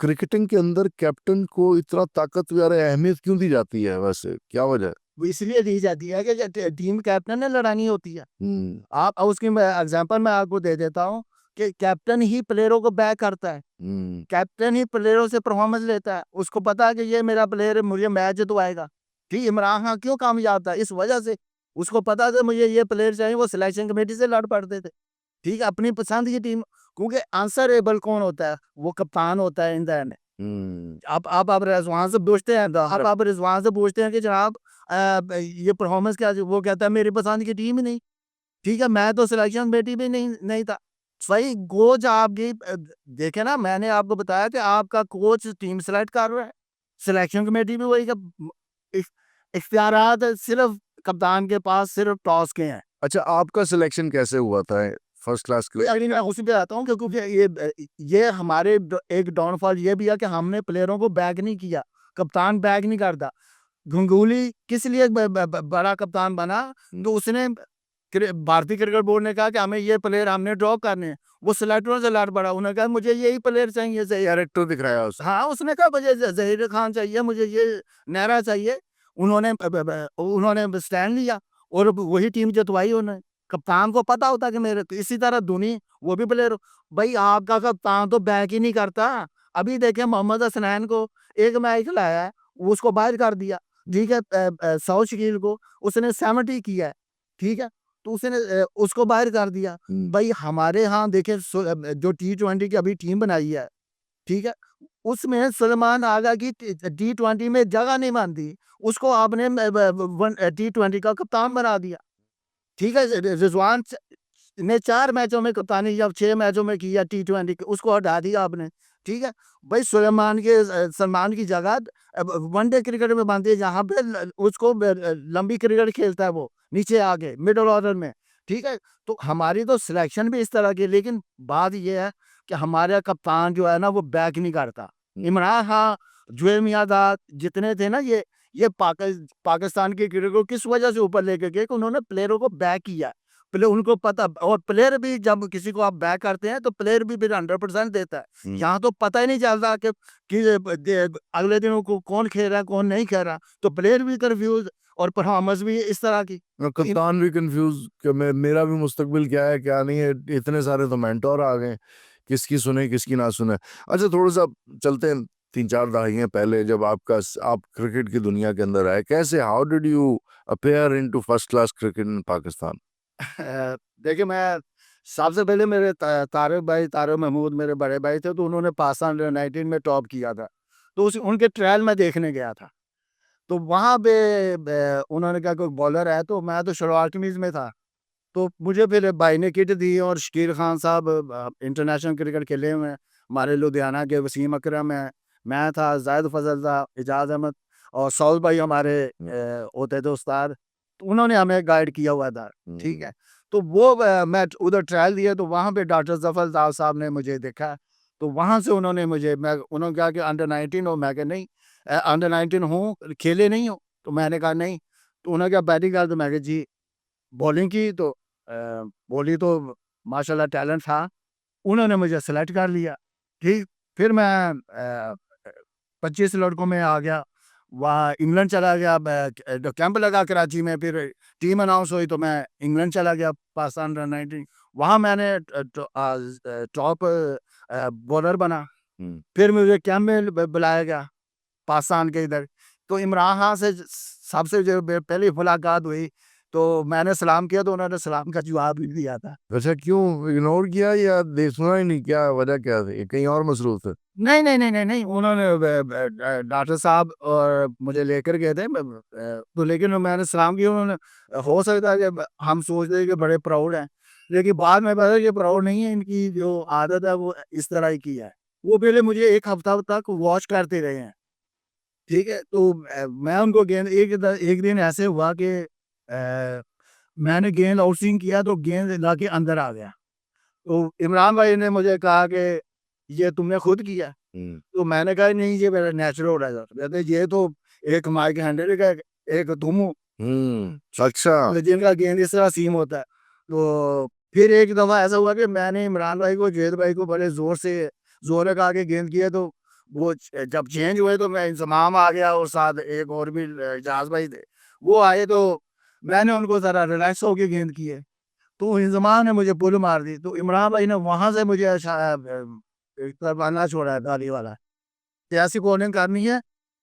S2: क्रिकेटिंग के अंदर कैप्टन को इतना ताकतवर अहमियत क्यों दी जाती है वैसे? क्या वजह है?
S1: वो इसलिए दी जाती है कि टीम कैप्टन ने लड़ानी होती है।
S2: हुँ,
S1: आप उसकी मैं एग्जांपल मैं आपको दे देता हूँ कि कैप्टन ही प्लेयरों को बैक करता है।
S2: हुँ,
S1: कैप्टन ही प्लेयरों से परफॉर्मेंस लेता है। उसको पता है कि ये मेरा प्लेयर है, मुझे मैच जितवाएगा। ठीक, इमरान खान क्यों कामयाब था? इस वजह से उसको पता था मुझे ये प्लेयर चाहिए, वो सिलेक्शन कमेटी से लड़ पड़ते थे। ठीक है, अपनी पसंद की टीम, क्योंकि आंसरेबल कौन होता है? वो कप्तान होता है इन द एंड।
S2: हुँ।
S1: आप रिजवान से पूछते हैं, आप रिजवान से पूछते हैं कि जनाब ये परफॉर्मेंस क्या? वो कहता है मेरी पसंद की टीम ही नहीं। ठीक है, मैं तो सिलेक्शन कमेटी भी नहीं नहीं था। सही कोच आपकी देखे ना, मैंने आपको बताया कि आपका कोच टीम सेलेक्ट कर रहा है। सिलेक्शन कमेटी भी वही का इख इख्तियारात सिर्फ़ कप्तान के पास सिर्फ़ टॉस के हैं।
S2: अच्छा, आपका सिलेक्शन कैसे हुआ था फर्स्ट क्लास के?
S1: तो अगली मैं उसी पे आता हूँ क्योंकि ये हमारे एक डाउनफॉल ये भी है कि हमने प्लेयरों को बैक नहीं किया। कप्तान बैक नहीं करता। गंगुली किस लिए बड़ा कप्तान बना? तो उसने भारतीय क्रिकेट बोर्ड ने कहा कि हमें ये प्लेयर हमने ड्रॉप करने हैं। वो सिलेक्टरों से लड़ पड़ा। उन्होंने कहा मुझे यही प्लेयर चाहिए,
S2: कैरेक्टर दिखाया उस
S1: हाँ, उसने कहा मुझे ज़हीर खान चाहिए, मुझे ये नेहरा चाहिए। उन्होंने स्टैंड लिया और वही टीम जितवाई उन्होंने। कप्तान को पता होता कि मेरे तो इसी तरह धोनी वो भी प्लेयर, भाई आपका कप्तान तो बैक ही नहीं करता। अभी देखें मोहम्मद हसनैन को एक मैच खिलाया है, उसको बाहर कर दिया। ठीक है, सौद शकील को उसने 70 किया है, ठीक है? तो उसने उसको बाहर कर दिया।
S2: हुँ,
S1: भाई हमारे यहाँ देखें जो टी20 की अभी टीम बनाई है, ठीक है? उसमें सलमान आगा की टी20 में जगह नहीं बनती, उसको आपने टी20 का कप्तान बना दिया। ठीक है? रिजवान ने 4 मैचों में कप्तानी या 6 मैचों में किया टी20 की, उसको हटा दिया आपने, ठीक है? भाई सुलेमान के सलमान की जगह वनडे क्रिकेट में बनती है, जहाँ पे उसको लंबी क्रिकेट खेलता है वो, नीचे आके मिडल ऑर्डर में, ठीक है? तो हमारी तो सिलेक्शन भी इस तरह की, लेकिन बात ये है कि हमारा कप्तान जो है ना वो बैक नहीं करता।
S2: हुँ।
S1: इमरान खान, जुएल मियांदाद जितने थे ना, ये पाकिस्तान के क्रिकेट को किस वजह से ऊपर लेके गए कि उन्होंने प्लेयरों को बैक किया। प्ले उनको पता, और प्लेयर भी जब किसी को आप बैक करते हैं तो प्लेयर भी फिर 100% देता है।
S2: हुँ।
S1: यहाँ तो पता ही नहीं चलता कि अगले दिन को कौन खेल रहा है, कौन नहीं खेल रहा। तो प्लेयर भी कन्फ्यूज़ और परफॉर्मेंस भी इस तरह की। तो इन
S2: कप्तान भी कंफ्यूज कि मेरा भी मुस्तकबिल क्या है क्या नहीं है, इतने सारे तो मेंटोर आ गए, किसकी सुने किसकी ना सुने। अच्छा, थोड़ा सा चलते हैं 3-4 दहाइयाँ पहले, जब आप क्रिकेट की दुनिया के अंदर आए, कैसे, how did you appear into first class cricket in Pakistan?
S1: देखिए मैं सबसे पहले मेरे तारिक महमूद मेरे बड़े भाई थे, तो उन्होंने पाकिस्तान अंडर 19 में टॉप किया था। तो उनके ट्रायल में देखने गया था। तो वहाँ पे उन्होंने कहा कोई बॉलर है, तो मैं तो शुरुआत में था। तो मुझे फिर भाई ने किट दी और शकील खान साहब इंटरनेशनल क्रिकेट खेले हुए हैं, हमारे लुधियाना के वसीम अकरम है, मैं था, जाहिद फजल था, एजाज अहमद और सऊद भाई हमारे होते थे उस्ताद, तो उन्होंने हमें गाइड किया हुआ था। ठीक है, तो वो मैं उधर ट्रायल दिया, तो वहाँ पे डॉक्टर जफर दाव साहब ने मुझे देखा, तो वहाँ से उन्होंने मुझे, मैं उन्होंने कहा कि अंडर 19 हो, मैं कहा नहीं अंडर 19 हूँ, खेले नहीं हो, तो मैंने कहा नहीं, तो उन्होंने कहा बैटिंग कर, तो मैं कहा जी, बॉलिंग की, तो बॉलिंग तो माशाल्लाह टैलेंट था, उन्होंने मुझे सेलेक्ट कर लिया। ठीक, फिर मैं 25 लड़कों में आ गया, वहाँ इंग्लैंड चला गया, कैंप लगा कराची में, फिर टीम अनाउंस हुई, तो मैं इंग्लैंड चला गया, पाकिस्तान अंडर 19, वहाँ मैंने टॉप बॉलर बना। फिर मुझे कैंप में बुलाया गया पाकिस्तान के इधर, तो इमरान खान से सबसे जो पहली मुलाकात हुई, तो मैंने सलाम किया, तो उन्होंने सलाम का जवाब भी दिया था।
S2: अच्छा, क्यों इग्नोर किया या सुना ही नहीं, क्या वजह क्या थी, कहीं और मसरूफ थे?
S1: नहीं, नहीं, नहीं, नहीं, नहीं, उन्होंने डॉक्टर साहब और मुझे लेकर गए थे, तो लेकिन मैंने सलाम किया, उन्होंने, हो सकता है कि हम सोच रहे कि बड़े प्राउड हैं, लेकिन बाद में पता कि प्राउड नहीं है, इनकी जो आदत है वो इस तरह ही की है। वो पहले मुझे 1 हफ्ता तक वॉच करते रहे हैं, ठीक है? तो मैं उनको गेंद, एक दिन ऐसे हुआ कि मैंने गेंद आउट स्विंग किया, तो गेंद लाके अंदर आ गया। तो इमरान भाई ने मुझे कहा कि ये तुमने खुद किया? तो मैंने कहा नहीं, ये मेरा नेचुरल है सर। कहते ये तो एक माइक हैंडल का, एक तुम हो,
S2: अच्छा।
S1: जिनका गेंद इस तरह सीम होता है। तो फिर एक दफ़ा ऐसा हुआ कि मैंने इमरान भाई को, जुनैद भाई को बड़े ज़ोर से, ज़ोर लगा के गेंद किया, तो वो जब चेंज हुए, तो मैं इंज़माम आ गया और साथ एक और भी एजाज भाई थे। वो आए, तो मैंने उनको ज़रा रिलैक्स होके गेंद की है। तो इंज़माम ने मुझे पुल मार दी, तो इमरान भाई ने वहाँ से मुझे एक तरफाना छोड़ा है गाली वाला, कि ऐसी बॉलिंग करनी है,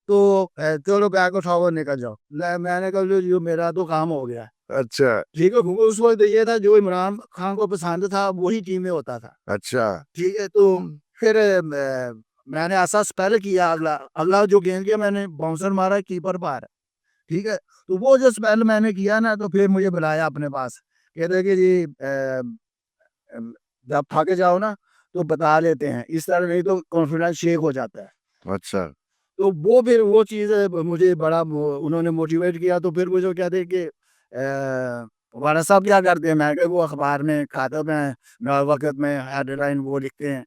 S1: तो चलो बैग उठाओ और निकल जाओ। मैंने कहा लो जी, मेरा तो काम हो गया।
S2: अच्छा।
S1: ठीक है, उस वक़्त ये था, जो इमरान खान को पसंद था वही टीम में होता था।
S2: अच्छा।
S1: ठीक है, तो फिर मैंने ऐसा स्पेल किया, अगला अगला जो गेंद किया, मैंने बाउंसर मारा कीपर पार। ठीक है, तो वो जो स्पेल मैंने किया ना, तो फिर मुझे बुलाया अपने पास, कहते हैं कि जी जब थक जाओ ना, तो बता लेते हैं, इस तरह नहीं तो कॉन्फिडेंस शेक हो जाता है।
S2: अच्छा।
S1: तो वो फिर वो चीज़ मुझे बड़ा उन्होंने मोटिवेट किया, तो फिर मुझे कहते हैं कि वाला साहब क्या करते हैं? मैं कहा वो अखबार में कातिब हैं, वक़्त में हेडलाइन वो लिखते हैं,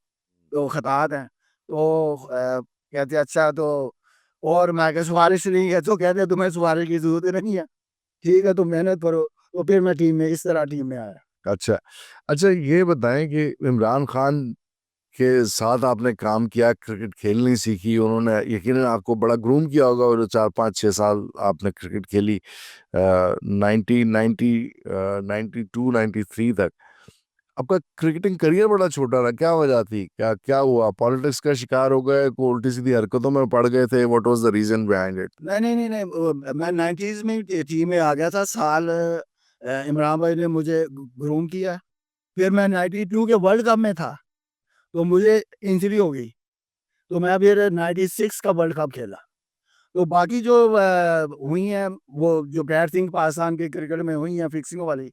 S1: तो खतात हैं। तो कहते हैं अच्छा, तो और मैं कहा सिफ़ारिश नहीं है, तो कहते हैं तुम्हें सिफ़ारिश की ज़रूरत नहीं है, ठीक है, तुम मेहनत करो। तो फिर मैं टीम में, इस तरह टीम में आया।
S2: अच्छा। अच्छा, ये बताएं कि इमरान खान के साथ आपने काम किया, क्रिकेट खेलनी सीखी, उन्होंने यकीनन आपको बड़ा ग्रूम किया होगा, और 4 5 6 साल आपने क्रिकेट खेली 1990 92 93 तक। आपका क्रिकेटिंग करियर बड़ा छोटा रहा, क्या वजह थी, क्या क्या हुआ, पॉलिटिक्स का शिकार हो गए, कोई उल्टी सीधी हरकतों में पड़ गए थे, what was the reason behind it?
S1: नहीं, नहीं, नहीं, नहीं, मैं 90s में टीम में आ गया था, साल इमरान भाई ने मुझे ग्रूम किया। फिर मैं 92 के वर्ल्ड कप में था, तो मुझे इंजरी हो गई, तो मैं फिर 96 का वर्ल्ड कप खेला। तो बाकी जो हुई हैं, वो जो गैर सिंह पाकिस्तान के क्रिकेट में हुई हैं फिक्सिंग वाली,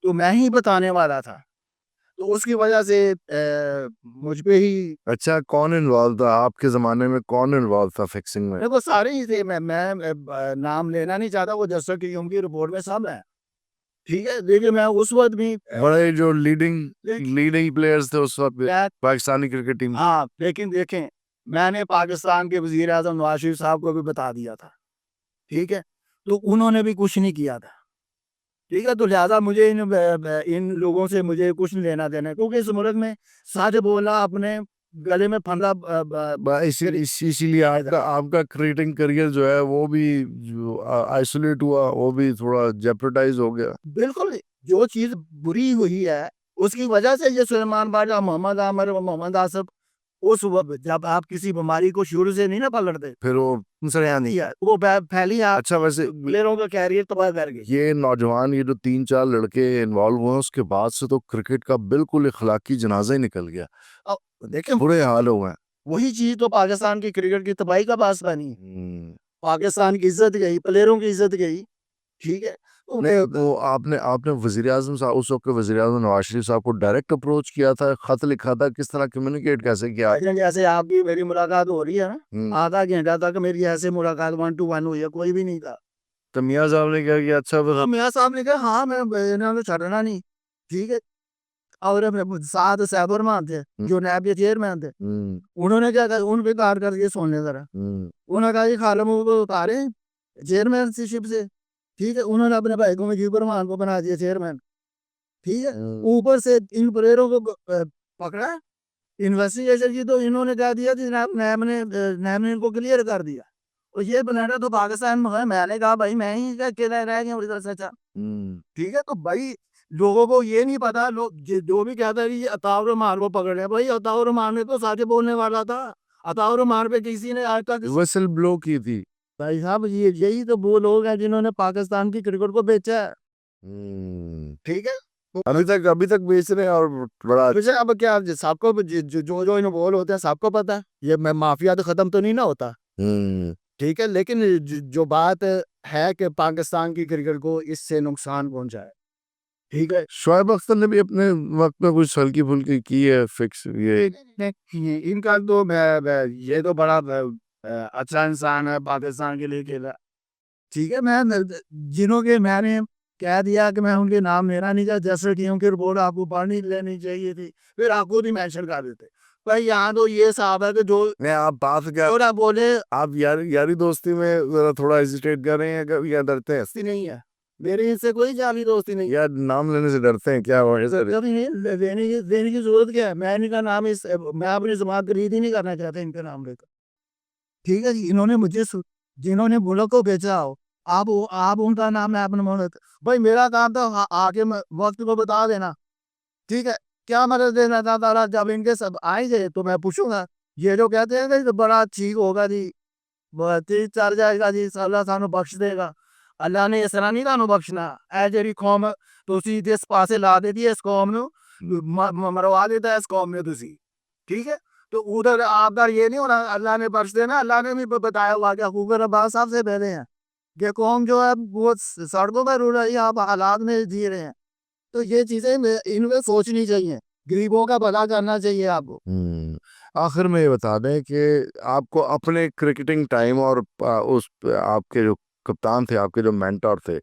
S1: तो मैं ही बताने वाला था। तो उसकी वजह से मुझ पे ही,
S2: अच्छा, कौन इन्वॉल्व था आपके ज़माने में, कौन इन्वॉल्व था फिक्सिंग में?
S1: देखो सारे ही थे, मैं नाम लेना नहीं चाहता, वो जैसा कि उनकी रिपोर्ट में सब है। ठीक है, लेकिन मैं उस वक़्त भी
S2: बड़े जो लीडिंग
S1: देख
S2: लीडिंग प्लेयर्स थे उस वक्त
S1: मैं
S2: पाकिस्तानी क्रिकेट टीम।
S1: हाँ, लेकिन देखें, मैंने पाकिस्तान के वज़ीर-ए-आज़म नवाज़ शरीफ साहब को भी बता दिया था, ठीक है? तो उन्होंने भी कुछ नहीं किया था, ठीक है? तो लिहाज़ा मुझे इन लोगों से मुझे कुछ नहीं लेना-देना, क्योंकि इस मुल्क में सच बोलना अपने गले में फंदा
S2: इसीलिए आपका आपका क्रिकेटिंग करियर जो है वो भी जो आइसोलेट हुआ, वो भी थोड़ा जेपरडाइज हो गया।
S1: बिल्कुल, जो चीज़ बुरी हुई है, उसकी वजह से ये सुलेमान बाजा, मोहम्मद आमिर और मोहम्मद आसिफ, उस वक़्त जब आप किसी बीमारी को शुरू से नहीं ना पकड़ते,
S2: फिर वो
S1: सरेआनी है, वो फैली, आप
S2: अच्छा, वैसे
S1: प्लेयरों का कैरियर तबाह कर गई।
S2: ये नौजवान, ये जो 3 4 लड़के इन्वॉल्व हुए, उसके बाद से तो क्रिकेट का बिल्कुल इखलाकी जनाजा ही निकल गया,
S1: अब देखें,
S2: बुरे हाल हुए हैं।
S1: वही चीज़ तो पाकिस्तान की क्रिकेट की तबाही का बास बनी। पाकिस्तान की इज़्ज़त गई, प्लेयरों की इज़्ज़त गई, ठीक है?
S2: नहीं तो आपने आपने वजीर आजम साहब, उस वक्त के वजीर आजम नवाज शरीफ साहब को डायरेक्ट अप्रोच किया था, खत लिखा था, किस तरह कम्युनिकेट कैसे किया?
S1: भाईजान जैसे आपकी मेरी मुलाकात हो रही है ना,
S2: हम्म,
S1: आधा घंटा तक मेरी ऐसे मुलाकात 1 to 1 हुई है, कोई भी नहीं था।
S2: तो मियाँ साहब ने क्या किया? अच्छा
S1: तो मियाँ साहब ने कहा हाँ मैं इन्होंने छड़ना नहीं, ठीक है। और अपने साथ साइबरमैन थे
S2: हम्म,
S1: जो नैब के चेयरमैन थे,
S2: हम्म,
S1: उन्होंने क्या कहा, उन पे कार करके सुनने जरा,
S2: हम्म,
S1: उन्होंने कहा ये खालम को उतारे चेयरमैनशिप से, ठीक है। उन्होंने अपने भाई को मुजीब रहमान को बना दिया चेयरमैन, ठीक है।
S2: हम्म।
S1: ऊपर से इन प्लेयरों को पकड़ा, इन्वेस्टिगेशन की, तो इन्होंने क्या दिया कि नैब ने इनको क्लियर कर दिया। और ये बनाना तो पाकिस्तान में है, मैंने कहा भाई मैं ही अकेला रह गया उधर से, अच्छा ठीक है। तो भाई लोगों को ये नहीं पता, लोग जो भी कहता है कि ये अताउर रहमान को पकड़ लिया, भाई अताउर रहमान ने तो सच बोलने वाला था, अताउर रहमान पे किसी ने आज तक
S2: विसल ब्लो की थी।
S1: भाई साहब ये यही तो वो लोग हैं जिन्होंने पाकिस्तान की क्रिकेट को बेचा है,
S2: हम्म।
S1: ठीक है।
S2: अभी तक बेच रहे हैं और बड़ा
S1: वैसे अब क्या सबको जो इन्वॉल्व होते हैं सबको पता है, ये माफिया तो खत्म तो नहीं ना होता,
S2: हम्म।
S1: ठीक है। लेकिन जो बात है कि पाकिस्तान की क्रिकेट को इससे नुकसान पहुंचा है, ठीक है।
S2: शोएब अख्तर ने भी अपने वक्त में कुछ हल्की फुल्की की है फिक्स ये।
S1: इनका तो ये तो बड़ा अच्छा इंसान है, पाकिस्तान के लिए खेला, ठीक है। मैं जिन्हों के मैंने कह दिया कि मैं उनके नाम लेना नहीं चाहता, जैसे कि उनकी रिपोर्ट आपको पढ़नी लेनी चाहिए थी, फिर आपको भी मेंशन कर देते। भाई यहाँ तो ये साहब है कि जो
S2: नहीं आप बात क्या,
S1: जो ना बोले
S2: आप यारी दोस्ती में जरा थोड़ा हेजिटेट कर रहे हैं या डरते हैं?
S1: दोस्ती नहीं है, मेरी इनसे कोई जाली दोस्ती नहीं है।
S2: या नाम लेने से डरते हैं क्या? वजह से?
S1: कभी नहीं देने की जरूरत क्या है, मैं इनका नाम मैं अपनी जमात खरीद ही नहीं करना चाहता इनका नाम लेकर, ठीक है जी। इन्होंने मुझे जिन्होंने मुल्क को बेचा हो, आप उनका नाम है अपने मुल्क, भाई मेरा काम था आके वक्त को बता देना, ठीक है। क्या मदद देना चाहता रहा, जब इनके सब आएंगे तो मैं पूछूंगा। ये जो कहते हैं कि बड़ा ठीक होगा जी, ठीक चल जाएगा जी, अल्लाह सानू बख्श देगा, अल्लाह ने इस तरह नहीं थानू बख्शना। ए जेरी कौम तुसी जिस पासे ला देती है इस कौम नु मरवा देता है इस कौम ने तुसी, ठीक है। तो उधर आपका ये नहीं होना अल्लाह ने बख्श देना, अल्लाह ने भी बताया हुआ कि हकूक अब्बास साहब से पहले हैं कि कौम जो है वो सड़कों पर रो रही है, आप हालात में जी रहे हैं। तो ये चीजें इनमें सोचनी चाहिए, गरीबों का भला करना चाहिए आपको।
S2: आखिर में ये बता दें कि आपको अपने क्रिकेटिंग टाइम और आपके जो कप्तान थे, आपके जो मेंटर थे,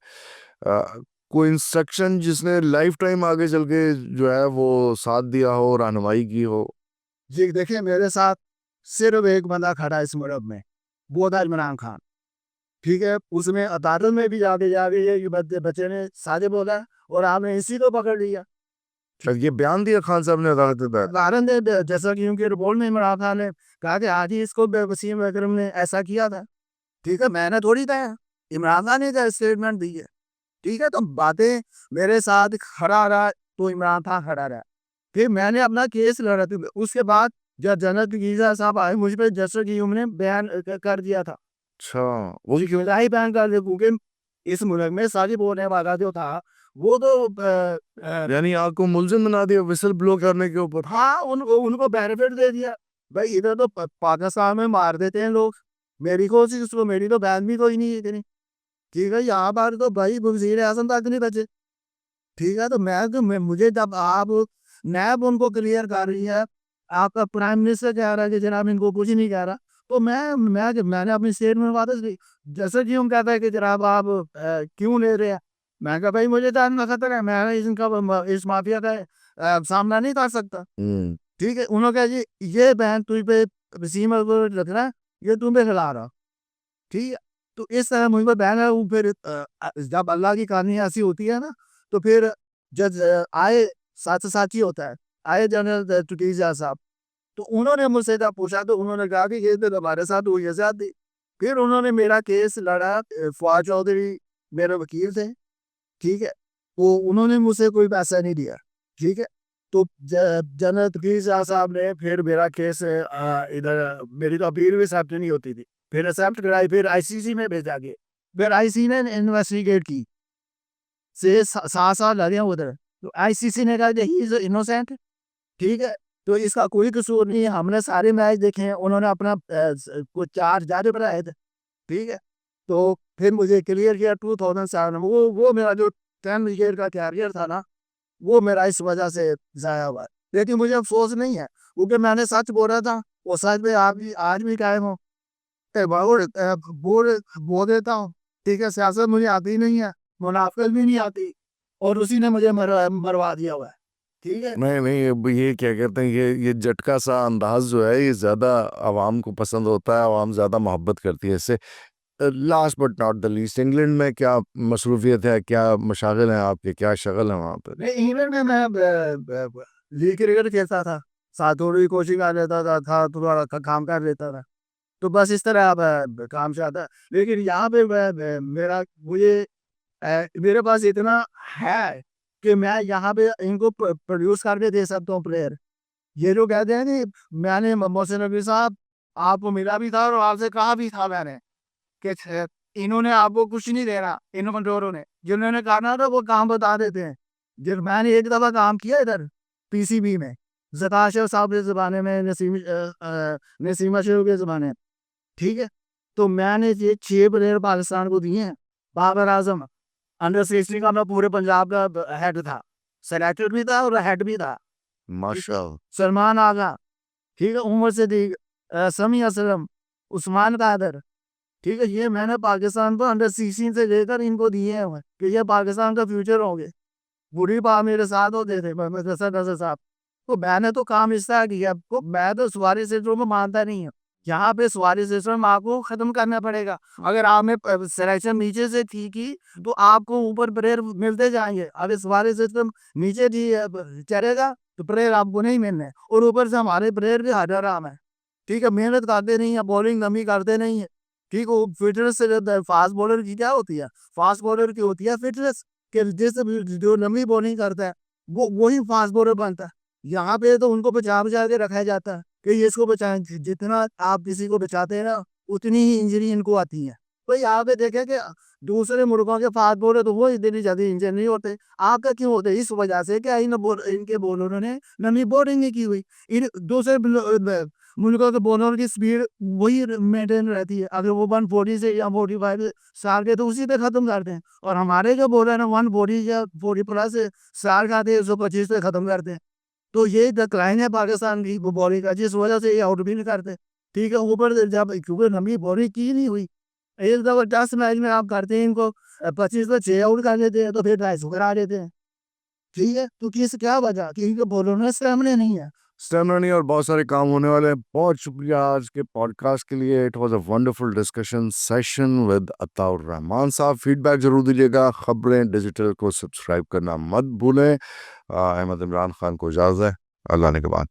S2: कोई इंस्ट्रक्शन जिसने लाइफ टाइम आगे चल के जो है वो साथ दिया हो, रहनुमाई की हो?
S1: जी देखिए मेरे साथ सिर्फ एक बंदा खड़ा है इस मुल्क में, वो था इमरान खान, ठीक है। उसमें अदालत में भी जाके जाके ये बच्चे ने साजे बोला और आपने इसी को पकड़ लिया।
S2: ये बयान दिया खान साहब ने अदालत में?
S1: कारण ने जैसा कि उनकी रिपोर्ट में इमरान खान ने कहा कि आज ही इसको वसीम अकरम ने ऐसा किया था, ठीक है। मैंने थोड़ी कहा, इमरान खान ने स्टेटमेंट दी है, ठीक है। तो बातें मेरे साथ खड़ा रहा तो इमरान खान खड़ा रहा, फिर मैंने अपना केस लड़ा था। उसके बाद जब जनरल गिजा साहब आए मुझ पर, जैसा कि उन्होंने बयान कर दिया था,
S2: अच्छा, वो भी क्यों?
S1: ही बयान कर दिया, क्योंकि इस मुल्क में सारी बोलने वाला जो था वो तो
S2: यानी आपको मुलजिम बना दिया विसल ब्लो करने के ऊपर?
S1: हाँ उनको बेनिफिट दे दिया। भाई इधर तो पाकिस्तान में मार देते हैं लोग, मेरी कोशिश उसको, मेरी तो बहन भी कोई नहीं है इतनी, ठीक है। यहाँ पर तो भाई वजीर आजम तक नहीं बचे, ठीक है। तो मुझे जब आप नैब उनको क्लियर कर रही है, आपका प्राइम मिनिस्टर कह रहा है कि जनाब इनको कुछ नहीं कह रहा, तो मैंने अपनी स्टेटमेंट वापस ली। जैसे कि हम कहता है कि जनाब आप क्यों ले रहे हैं, मैं कहा भाई मुझे जान का खतरा है, मैं इस माफिया का सामना नहीं कर सकता, ठीक है। उन्होंने कहा जी ये बहन तुझ पे वसीम रखना है, ये तुम पे खिला रहा, ठीक है। तो इस तरह मुझ पर बैन है। वो फिर जब अल्लाह की कहानी ऐसी होती है ना, तो फिर जज आए, साथ साथ ही होता है, आए जनरल टुटीजा साहब, तो उन्होंने मुझसे जब पूछा तो उन्होंने कहा कि ये तो हमारे साथ हुई है ज्यादती। फिर उन्होंने मेरा केस लड़ा, फवाद चौधरी मेरे वकील थे, ठीक है। वो उन्होंने मुझसे कोई पैसा नहीं दिया, ठीक है। तो जनरल टुटीजा साहब ने फिर मेरा केस इधर, मेरी तो अपील भी एक्सेप्ट नहीं होती थी, फिर एक्सेप्ट कराई, फिर आईसीसी में भेजा गया, फिर आईसीसी ने इन्वेस्टिगेट की, से 7 साल लगे उधर। तो आईसीसी ने कहा ही इज इनोसेंट, ठीक है। तो इसका कोई कसूर नहीं है, हमने सारे मैच देखे हैं, उन्होंने अपना कुछ 4 जज बनाए थे, ठीक है। तो फिर मुझे क्लियर किया 2007 में। वो मेरा जो 10 ईयर का कैरियर था ना, वो मेरा इस वजह से ज़ाया हुआ है। लेकिन मुझे अफ़सोस नहीं है, क्योंकि मैंने सच बोला था, वो सच पे आज भी कायम हूँ। बोल देता हूँ, ठीक है, सियासत मुझे आती नहीं है, मुनाफ़िक़त भी नहीं आती, और उसी ने मुझे मरवा दिया हुआ है, ठीक है?
S2: नहीं, नहीं, अब ये क्या कहते हैं, ये झटका सा अंदाज़ जो है, ये ज़्यादा आवाम को पसंद होता है, आवाम ज़्यादा मोहब्बत करती है इससे। Last but not the least, England में क्या मसरूफ़ियत है, क्या मशागिल हैं आपके, क्या शगल हैं वहाँ पे?
S1: नहीं, इंग्लैंड में मैं लीग क्रिकेट खेलता था, साथ थोड़ी कोचिंग कर लेता था, थोड़ा काम कर लेता था। तो बस इस तरह काम से आता है। लेकिन यहाँ पे मेरे पास इतना है कि मैं यहाँ पे इनको प्रोड्यूस करके दे सकता हूँ प्लेयर। ये जो कहते हैं कि मैंने मोहसिन रफ़ी साहब आपको मिला भी था और आपसे कहा भी था मैंने कि इन्होंने आपको कुछ नहीं देना, इन कंट्रोलरों ने। जिन्होंने कहा था वो काम बता देते हैं। जब मैंने एक दफ़ा काम किया इधर पीसीबी में, ज़का शेख साहब के ज़माने में, नसीमा शेख के ज़माने में, ठीक है? तो मैंने ये 6 प्लेयर पाकिस्तान को दिए हैं। बाबर आज़म अंडर 16 का मैं पूरे पंजाब का हेड था। सेलेक्टर भी था और हेड भी था।
S2: माशाअल्लाह।
S1: सलमान आगा, ठीक है? उमर सिद्दीक, समी असलम, उस्मान कादर, ठीक है? ये मैंने पाकिस्तान को अंडर 16 से लेकर इनको दिए हैं कि ये पाकिस्तान का फ्यूचर होंगे। बुरी बात मेरे साथ होते थे मदरसा नज़र साहब। तो मैंने तो काम इस तरह किया, तो मैं तो सवारी सिस्टम को मानता नहीं हूँ। यहाँ पे सवारी सिस्टम आपको ख़त्म करना पड़ेगा। अगर आपने सिलेक्शन नीचे से ठीक की, तो आपको ऊपर प्लेयर मिलते जाएँगे। अगर सवारी सिस्टम नीचे चलेगा, तो प्लेयर आपको नहीं मिलने, और ऊपर से हमारे प्लेयर भी हराम है। ठीक है? मेहनत करते नहीं है, बॉलिंग नमी करते नहीं है। ठीक है? वो फिटनेस से ज़्यादा फास्ट बॉलर की क्या होती है? फास्ट बॉलर की होती है फिटनेस, कि जैसे जो लंबी बॉलिंग करता है, वो वही फास्ट बॉलर बनता है। यहाँ पे तो उनको बचा-बचा के रखा जाता है कि ये इसको बचाएँ। जितना आप किसी को बचाते हैं ना, उतनी ही इंजरी इनको आती है। तो यहाँ पे देखें कि दूसरे मुल्कों के फास्ट बॉलर तो वो इतनी जल्दी इंजर नहीं होते। आपका क्यों होते हैं? इस वजह से कि इनके बॉलरों ने लंबी बॉलिंग नहीं की हुई। इन दूसरे मुल्कों के बॉलर की स्पीड वही मेंटेन रहती है। अगर वो 140 से या 45 साल के, तो उसी पे खत्म करते हैं, और हमारे जो बॉलर है ना 140 या 40 प्लस साल का आते हैं, 125 पे खत्म करते हैं। तो ये डिक्लाइन है पाकिस्तान की बॉलिंग का, जिस वजह से ये आउट भी नहीं करते। ठीक है? ऊपर से जब क्योंकि लंबी बॉलिंग की नहीं हुई, एक दफा 10 मैच में आप करते हैं इनको 25 पे 6 आउट कर देते हैं, तो फिर 250 करा देते हैं। ठीक है? तो किस क्या वजह कि इनके बॉलर में स्टेमिना नहीं है।
S2: स्टेमिना नहीं और बहुत सारे काम होने वाले हैं। बहुत शुक्रिया आज के पॉडकास्ट के लिए। It was a wonderful discussion session with Ataur Rahman साहब। फीडबैक जरूर दीजिएगा। खबरें डिजिटल को सब्सक्राइब करना मत भूलें। अहमद इमरान खान को इजाज़त है। अल्लाह ने के बाद।